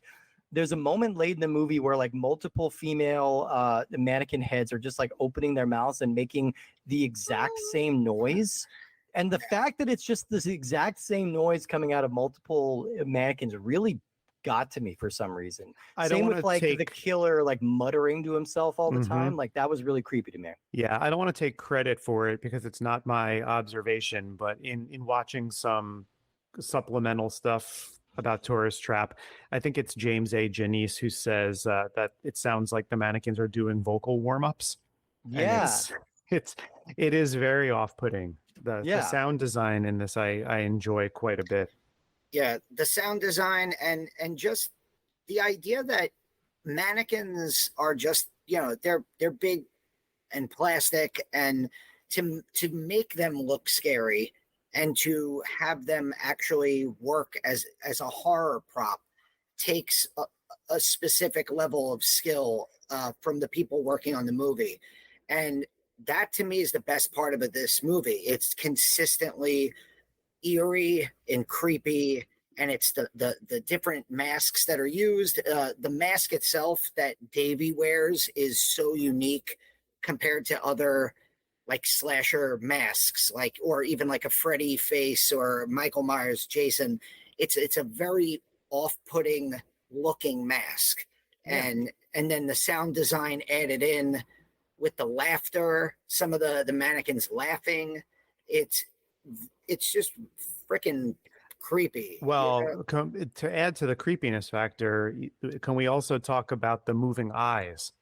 There's a moment late in the movie where like multiple female mannequin heads are just like opening their mouths and making the exact same noise. And the fact that it's just this exact same noise coming out of multiple mannequins really got to me for some reason. Same with like the killer like muttering to himself all the time. Like, that was really creepy to me. Yeah, I don't want to take credit for it because it's not my observation, but in watching some supplemental stuff about Tourist Trap, I think it's James A. Janice who says that it sounds like the mannequins are doing vocal warm-ups. Yeah, it is very off-putting. The sound design in this I enjoy quite a bit. Yeah, the sound design and just the idea that mannequins are just, you know, they're big and plastic, and to make them look scary and to have them actually work as a horror prop takes a specific level of skill from the people working on the movie. And that to me is the best part of this movie. It's consistently eerie and creepy, and it's the different masks that are used. The mask itself that Davy wears is so unique compared to other like slasher masks, like, or even like a Freddy face or Michael Myers, Jason. It's a very off-putting looking mask. And then the sound design added in with the laughter, some of the mannequins laughing, it's just freaking creepy. Well, to add to the creepiness factor, can we also talk about the moving eyes?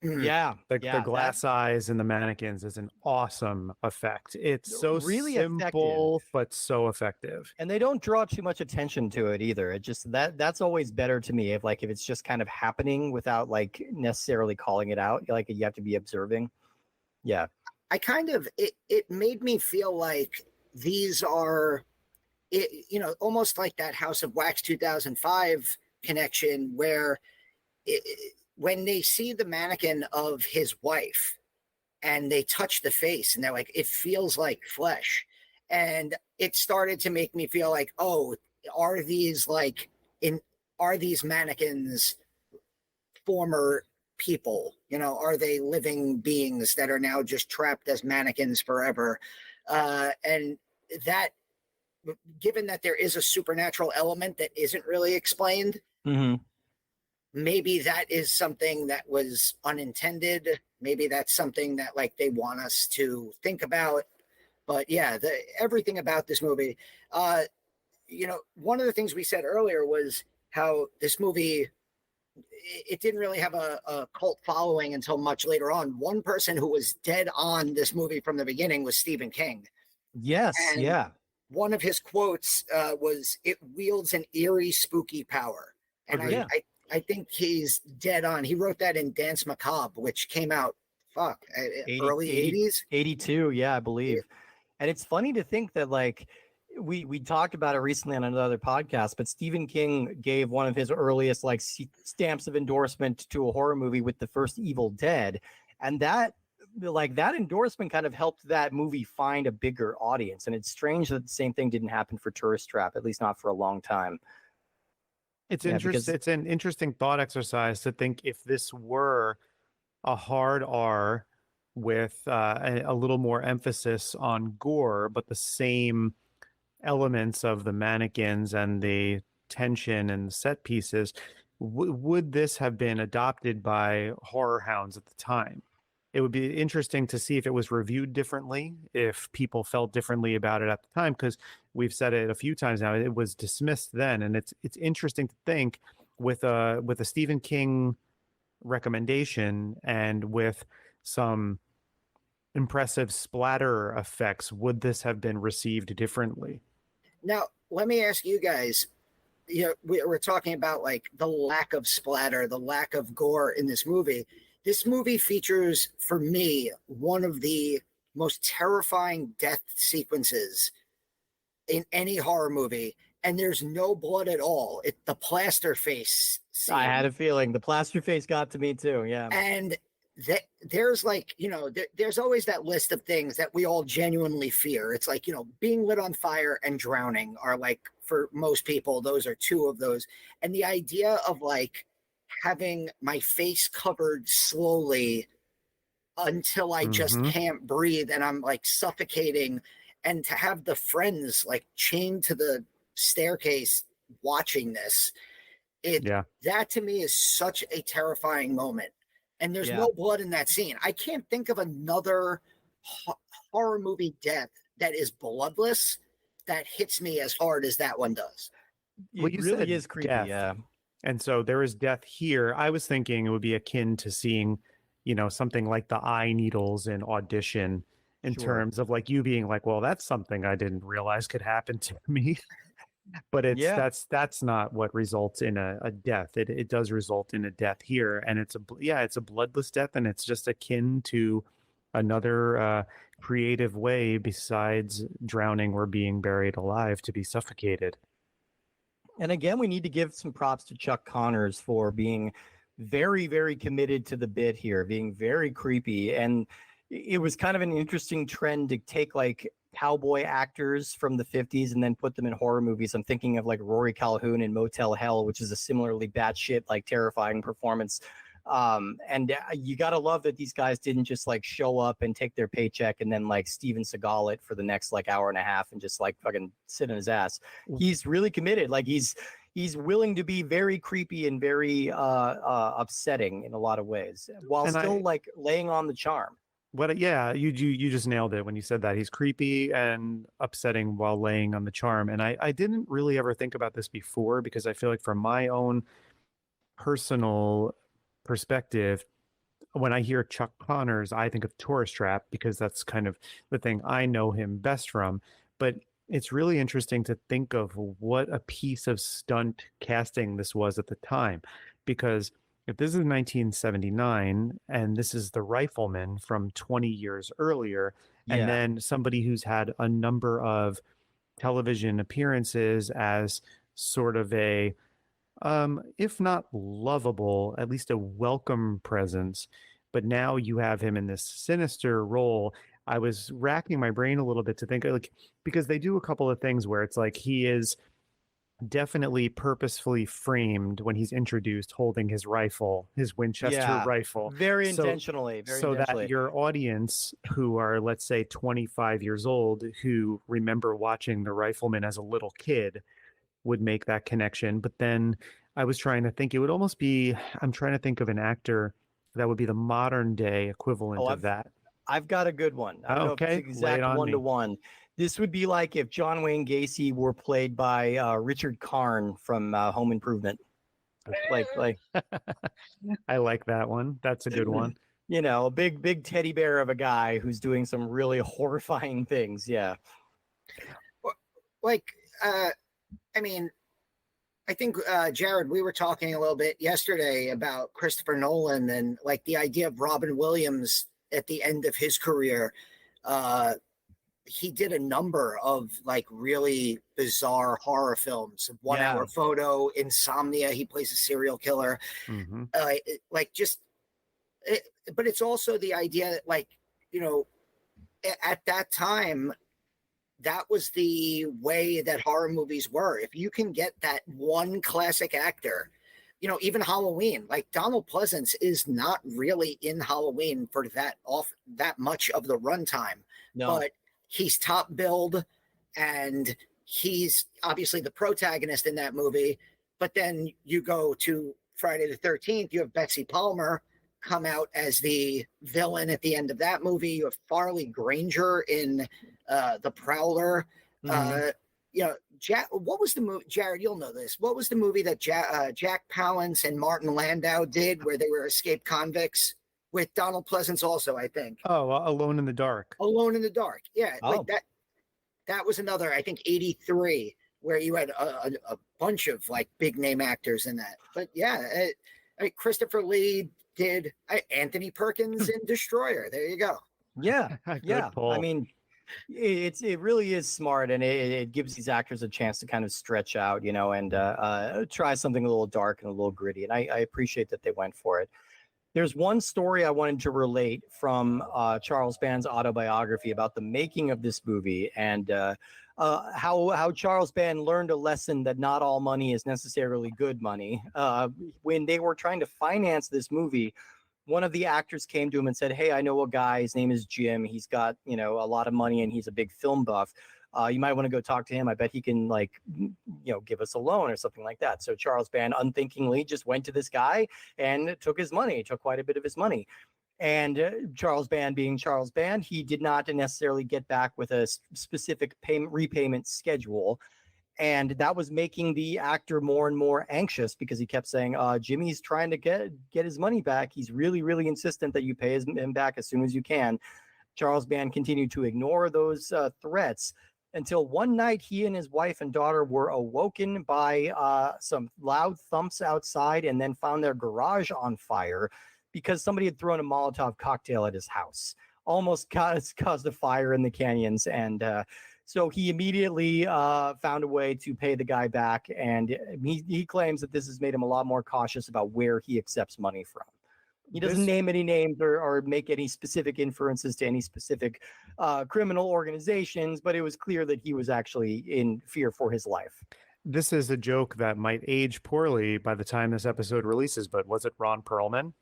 Yeah, the glass eyes in the mannequins is an awesome effect. It's so really simple effective, but so effective. And they don't draw too much attention to it either. It just that's always better to me, if it's just kind of happening without like necessarily calling it out. Like, you have to be observing. Yeah. I kind of it made me feel like these are almost like that House of Wax 2005 connection, where when they see the mannequin of his wife and they touch the face and they're like, it feels like flesh. And it started to make me feel like, oh, are these mannequins former people? Are they living beings that are now just trapped as mannequins forever? And that, given that there is a supernatural element that isn't really explained, maybe that is something that was unintended. Maybe that's something that like they want us to think about. But yeah, everything about this movie, one of the things we said earlier was how this movie, it didn't really have a cult following until much later on. One person who was dead on this movie from the beginning was Stephen King. Yes, and one of his quotes was, "It wields an eerie, spooky power." And I think he's dead on. He wrote that in Dance Macabre, which came out, early 80s? 82, yeah, I believe. And it's funny to think that, like, we talked about it recently on another podcast, but Stephen King gave one of his earliest, like, stamps of endorsement to a horror movie with the first Evil Dead. And that endorsement kind of helped that movie find a bigger audience. And it's strange that the same thing didn't happen for Tourist Trap, at least not for a long time. It's Yeah, interesting. because It's an interesting thought exercise to think if this were a hard R with a little more emphasis on gore, but the same elements of the mannequins and the tension and the set pieces, would this have been adopted by horror hounds at the time? It would be interesting to see if it was reviewed differently, if people felt differently about it at the time, because we've said it a few times now. It was dismissed then, and it's interesting to think with a Stephen King recommendation and with some impressive splatter effects, would this have been received differently? Now, let me ask you guys. We're talking about like the lack of splatter, the lack of gore in this movie. This movie features, for me, one of the most terrifying death sequences in any horror movie, and there's no blood at all. The plaster face scene. I had a feeling the plaster face got to me too. Yeah, and there's like, there's always that list of things that we all genuinely fear. It's like, being lit on fire and drowning are like, for most people, those are two of those. And the idea of like having my face covered slowly until I just can't breathe and I'm like suffocating, and to have the friends like chained to the staircase watching this, that to me is such a terrifying moment. And there's no blood in that scene. I can't think of another horror movie death that is bloodless that hits me as hard as that one does. It really is creepy. Death. Yeah. And so there is death here. I was thinking it would be akin to seeing, something like the eye needles in Audition, in terms of like you being like, well, that's something I didn't realize could happen to me. But that's not what results in a death. It does result in a death here, and it's a bloodless death, and it's just akin to another creative way besides drowning or being buried alive to be suffocated. And again, we need to give some props to Chuck Connors for being very, very committed to the bit here, being very creepy. And it was kind of an interesting trend to take like cowboy actors from the 50s and then put them in horror movies. I'm thinking of like Rory Calhoun in Motel Hell, which is a similarly batshit, like terrifying performance. And you got to love that these guys didn't just like show up and take their paycheck and then like Steven Seagal it for the next like hour and a half and just like fucking sit on his ass. He's really committed. Like he's willing to be very creepy and very upsetting in a lot of ways while still like laying on the charm. You just nailed it when you said that. He's creepy and upsetting while laying on the charm. And I didn't really ever think about this before, because I feel like from my own personal perspective, when I hear Chuck Connors, I think of Tourist Trap, because that's kind of the thing I know him best from. But it's really interesting to think of what a piece of stunt casting this was at the time, because if this is 1979 and this is the Rifleman from 20 years earlier, and then somebody who's had a number of television appearances as sort of a, if not lovable, at least a welcome presence, but now you have him in this sinister role. I was racking my brain a little bit to think, like, because they do a couple of things where it's like he is definitely purposefully framed when he's introduced holding his rifle, his Winchester rifle, very intentionally, that your audience, who are, let's say, 25 years old, who remember watching The Rifleman as a little kid, would make that connection. But then I was trying to think, it would almost be, I'm trying to think of an actor that would be the modern day equivalent of that. I've got a good one. I don't know if it's exact one-to-one. This would be like if John Wayne Gacy were played by Richard Karn from Home Improvement. Like I like that one. That's a good one. A big teddy bear of a guy who's doing some really horrifying things. Yeah. Like, I mean, I think, Jared, we were talking a little bit yesterday about Christopher Nolan and like the idea of Robin Williams at the end of his career. He did a number of like really bizarre horror films. 1 Hour Photo, Insomnia. He plays a serial killer. But it's also the idea that, like, at that time, that was the way that horror movies were. If you can get that one classic actor, you know, even Halloween, like Donald Pleasance is not really in Halloween for that much of the runtime, but he's top billed and he's obviously the protagonist in that movie. But then you go to Friday the 13th, you have Betsy Palmer come out as the villain at the end of that movie. You have Farley Granger in The Prowler. You know, what was the movie? Jared, you'll know this. What was the movie that Jack Palance and Martin Landau did where they were escaped convicts with Donald Pleasance also, I think? Oh, Alone in the Dark. Alone in the Dark. Yeah, like that. That was another, I think, 83, where you had a bunch of like big name actors in that. But yeah, I mean, Christopher Lee did Anthony Perkins in Destroyer. There you go. Yeah, yeah. I mean, it really is smart, and it gives these actors a chance to kind of stretch out, you know, and try something a little dark and a little gritty. And I appreciate that they went for it. There's one story I wanted to relate from Charles Band's autobiography about the making of this movie, and how Charles Band learned a lesson that not all money is necessarily good money. When they were trying to finance this movie, one of the actors came to him and said, "Hey, I know a guy. His name is Jim. He's got, you know, a lot of money and he's a big film buff. You might want to go talk to him. I bet he can, like, you know, give us a loan or something like that." So Charles Band unthinkingly just went to this guy and took his money, took quite a bit of his money. And Charles Band being Charles Band, he did not necessarily get back with a specific repayment schedule. And that was making the actor more and more anxious because he kept saying, Jimmy's trying to get his money back. He's really, really insistent that you pay him back as soon as you can. Charles Band continued to ignore those threats until one night he and his wife and daughter were awoken by some loud thumps outside and then found their garage on fire because somebody had thrown a Molotov cocktail at his house. Almost caused a fire in the canyons. And so he immediately found a way to pay the guy back. And he claims that this has made him a lot more cautious about where he accepts money from. He doesn't name any names or make any specific inferences to any specific criminal organizations, but it was clear that he was actually in fear for his life. This is a joke that might age poorly by the time this episode releases, but was it Ron Perlman?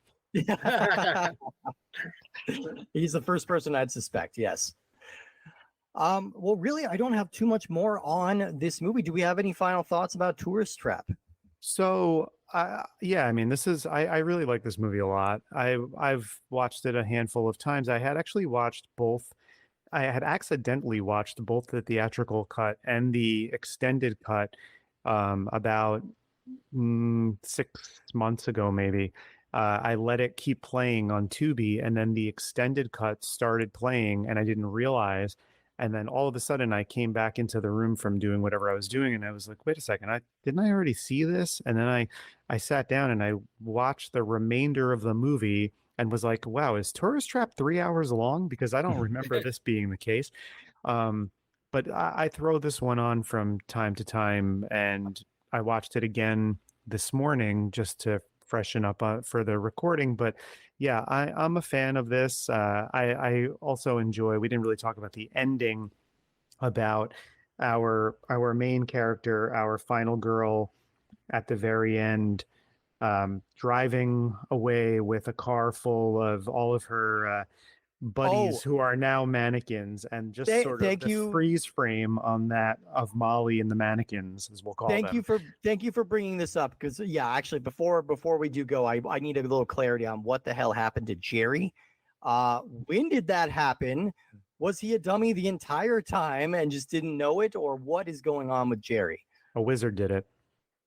He's the first person I'd suspect, yes. Well, really, I don't have too much more on this movie. Do we have any final thoughts about Tourist Trap? So, yeah, I mean, this is, I really like this movie a lot. I've watched it a handful of times. I had accidentally watched both the theatrical cut and the extended cut about 6 months ago, maybe. I let it keep playing on Tubi, and then the extended cut started playing, and I didn't realize. And then all of a sudden, I came back into the room from doing whatever I was doing, and I was like, "Wait a second, didn't I already see this?" And then I sat down and I watched the remainder of the movie and was like, "Wow, is Tourist Trap 3 hours long?" Because I don't remember this being the case. But I throw this one on from time to time, and I watched it again this morning just to freshen up for the recording. But yeah, I'm a fan of this. I also enjoy, we didn't really talk about the ending, about our main character, our final girl at the very end, driving away with a car full of all of her buddies who are now mannequins, and just sort of the freeze frame on that of Molly and the mannequins, as we'll call them. Thank you for bringing this up, because yeah, actually before we do go, I need a little clarity on what the hell happened to Jerry. When did that happen? Was he a dummy the entire time and just didn't know it, or what is going on with Jerry? A wizard did it.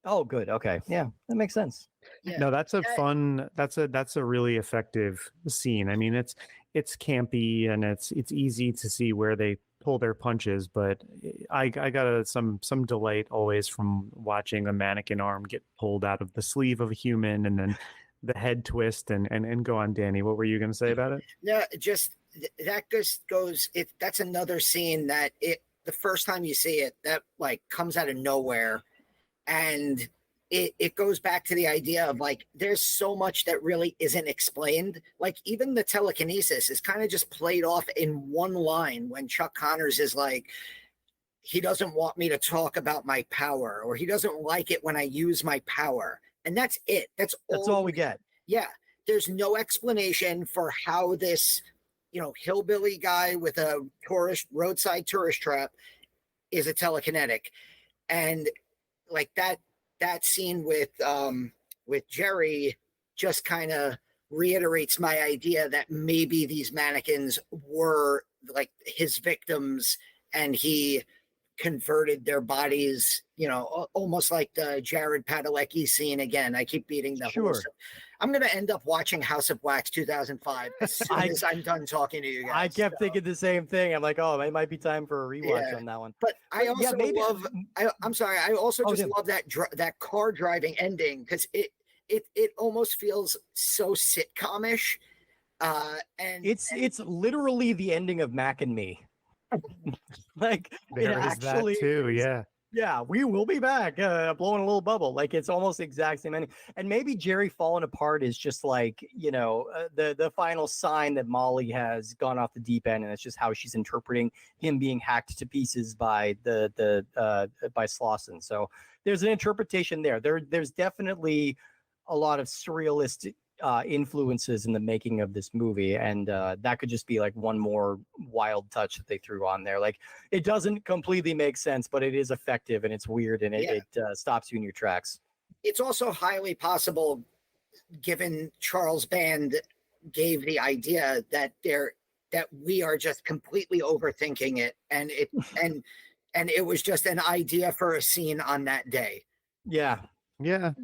Oh, good. Okay. Yeah, that makes sense. Yeah. No, that's a really effective scene. I mean, it's campy and it's easy to see where they pull their punches, but I got some delight always from watching a mannequin arm get pulled out of the sleeve of a human, and then the head twist and go on, Danny. What were you going to say about it? No, that just goes. That's another scene that the first time you see it, that like comes out of nowhere, and it goes back to the idea of like, there's so much that really isn't explained. Like even the telekinesis is kind of just played off in one line when Chuck Connors is like, he doesn't want me to talk about my power, or he doesn't like it when I use my power. And that's it. That's all we get. Yeah. There's no explanation for how this, hillbilly guy with a roadside tourist trap is a telekinetic. And like that scene with Jerry just kind of reiterates my idea that maybe these mannequins were like his victims, and he converted their bodies, almost like the Jared Padalecki scene again. I keep beating the horse. I'm going to end up watching House of Wax 2005 as soon as I'm done talking to you guys. I kept thinking the same thing. I'm like, oh, it might be time for a rewatch on that one. But I also love. I'm sorry. I also love that car driving ending, because it almost feels so sitcomish. And it's literally the ending of Mac and Me. Like there is actually, that too. Yeah, we will be back, blowing a little bubble. Like it's almost the exact same ending. And maybe Jerry falling apart is just like, the final sign that Molly has gone off the deep end, and it's just how she's interpreting him being hacked to pieces by by Slauson. So there's an interpretation there. There's definitely a lot of surrealistic influences in the making of this movie, and that could just be like one more wild touch that they threw on there. Like it doesn't completely make sense, but it is effective, and it's weird, and it stops you in your tracks. It's also highly possible, given Charles Band gave the idea that we are just completely overthinking it, and it was just an idea for a scene on that day. Yeah,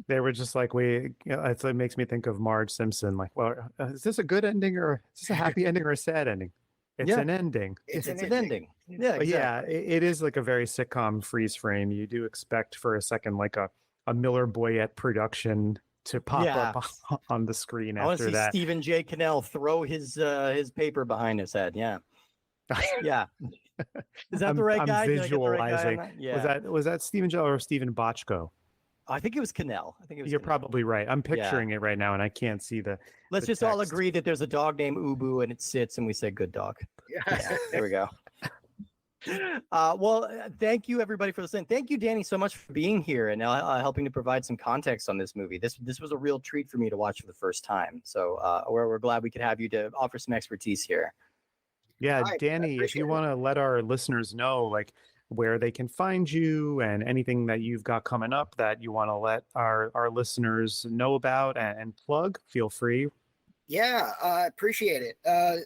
they were just like, it makes me think of Marge Simpson. Like, well, is this a good ending, or is this a happy ending, or a sad ending? It's an ending. It's an ending. Yeah, exactly. Yeah, it is like a very sitcom freeze frame. You do expect for a second like a Miller Boyette production to pop up on the screen after that. I want to see Stephen J. Cannell throw his paper behind his head. Yeah. Yeah. Is that the right guy? I'm visualizing. Was that Stephen J. or Stephen Bochco? I think it was Cannell. You're probably right. I'm picturing it right now, and I can't see the. Let's just all agree that there's a dog named Ubu, and it sits, and we say "good dog." Yeah, there we go. Well, thank you everybody for listening. Thank you, Danny, so much for being here and helping to provide some context on this movie. This was a real treat for me to watch for the first time. So we're glad we could have you to offer some expertise here. Yeah, Danny, if you want to let our listeners know, like, where they can find you and anything that you've got coming up that you want to let our listeners know about and plug, feel free. Yeah, appreciate it.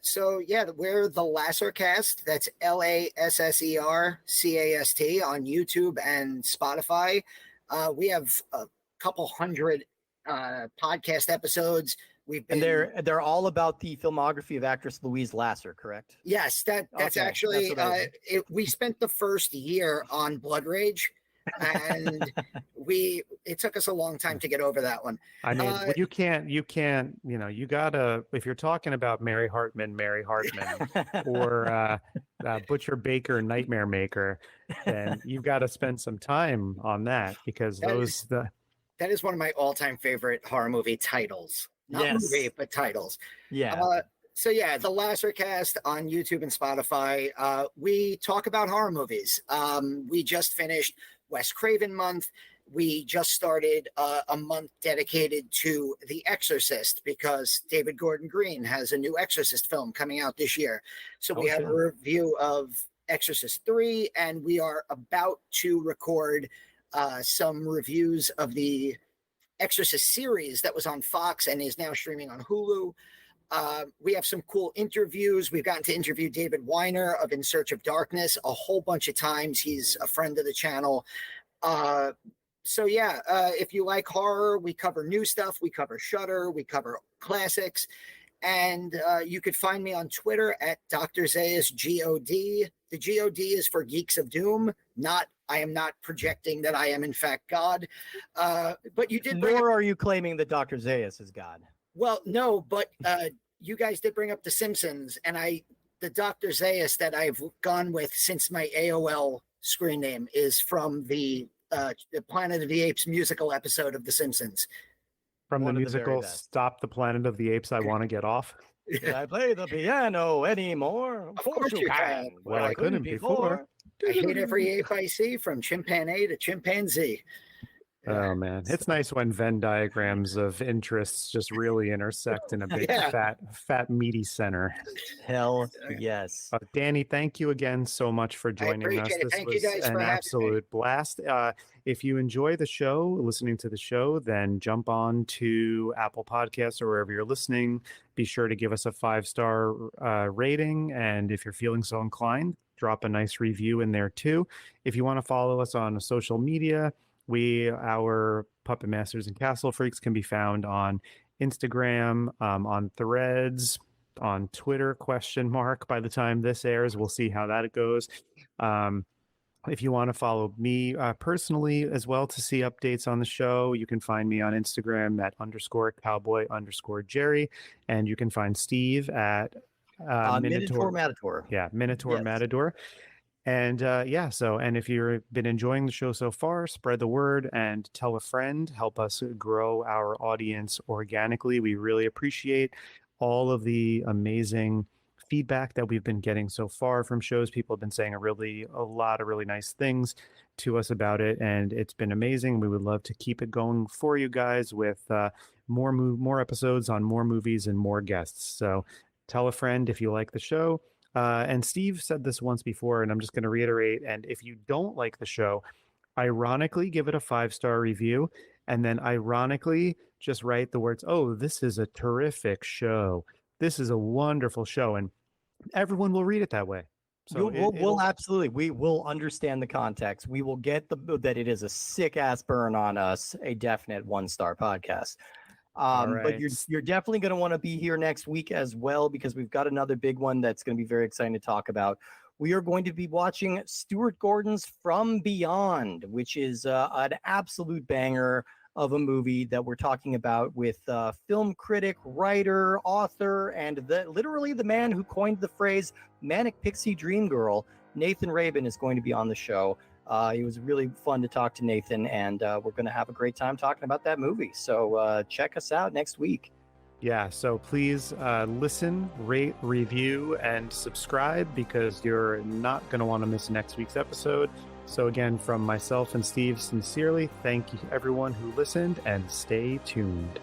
So we're the Lassercast. That's LASSERCAST on YouTube and Spotify. We have a couple hundred podcast episodes. And they're all about the filmography of actress Louise Lasser, correct? Yes, that's actually we spent the first year on Blood Rage, and it took us a long time to get over that one. I mean, you can't, you gotta, if you're talking about Mary Hartman, or Butcher Baker, Nightmare Maker, then you've got to spend some time on that, because that is one of my all-time favorite horror movie titles. Not movie, but titles. Yeah. The Lassercast on YouTube and Spotify. We talk about horror movies. We just finished Wes Craven month. We just started a month dedicated to The Exorcist, because David Gordon Green has a new Exorcist film coming out this year. So we have a review of Exorcist 3, and we are about to record some reviews of the Exorcist series that was on Fox and is now streaming on Hulu. We have some cool interviews. We've gotten to interview David Weiner of In Search of Darkness a whole bunch of times. He's a friend of the channel. If you like horror, we cover new stuff. We cover Shudder. We cover classics. And you could find me on Twitter at Dr. Zaius God. The God is for Geeks of Doom. I am not projecting that I am in fact God. But you did. Nor are you claiming that Dr. Zaius is God. Well, no, but you guys did bring up The Simpsons, and the Dr. Zaius that I've gone with since my AOL screen name is from the Planet of the Apes musical episode of The Simpsons. From the musical Stop the Planet of the Apes, I Want to Get Off. Can I play the piano anymore? Of course you can. Well, I couldn't before. I hate every ape I see, from chimpanzee to chimpanzee. Oh man, it's nice when Venn diagrams of interests just really intersect in a big fat meaty center. Hell yes. Danny, thank you again so much for joining us. This Thank was you guys an absolute blast. If you enjoy the show, listening to the show, then jump on to Apple Podcasts or wherever you're listening. Be sure to give us a 5-star rating, and if you're feeling so inclined, drop a nice review in there too. If you want to follow us on social media, our Puppet Masters and Castle Freaks can be found on Instagram, on Threads, on Twitter, ? By the time this airs, we'll see how that goes. If you want to follow me personally as well to see updates on the show, you can find me on Instagram at _cowboy_Jerry. And you can find Steve at Minotaur Matador. Yeah, Minotaur Matador. And and if you've been enjoying the show so far, spread the word and tell a friend. Help us grow our audience organically. We really appreciate all of the amazing feedback that we've been getting so far from shows. People have been saying a lot of really nice things to us about it, and it's been amazing. We would love to keep it going for you guys with more episodes on more movies and more guests. So tell a friend if you like the show. And Steve said this once before, and I'm just going to reiterate. And if you don't like the show, ironically, give it a 5-star review. And then ironically, just write the words, "Oh, this is a terrific show. This is a wonderful show." And everyone will read it that way. So we'll absolutely, we will understand the context. We will get that it is a sick ass burn on us, a definite 1-star podcast. But you're definitely going to want to be here next week as well, because we've got another big one that's going to be very exciting to talk about. We are going to be watching Stuart Gordon's From Beyond, which is an absolute banger of a movie that we're talking about with film critic, writer, author, and literally the man who coined the phrase Manic Pixie Dream Girl. Nathan Rabin is going to be on the show. It was really fun to talk to Nathan, and we're going to have a great time talking about that movie. So check us out next week. Yeah, so please listen, rate, review, and subscribe, because you're not going to want to miss next week's episode. So again, from myself and Steve, sincerely, thank you everyone who listened, and stay tuned.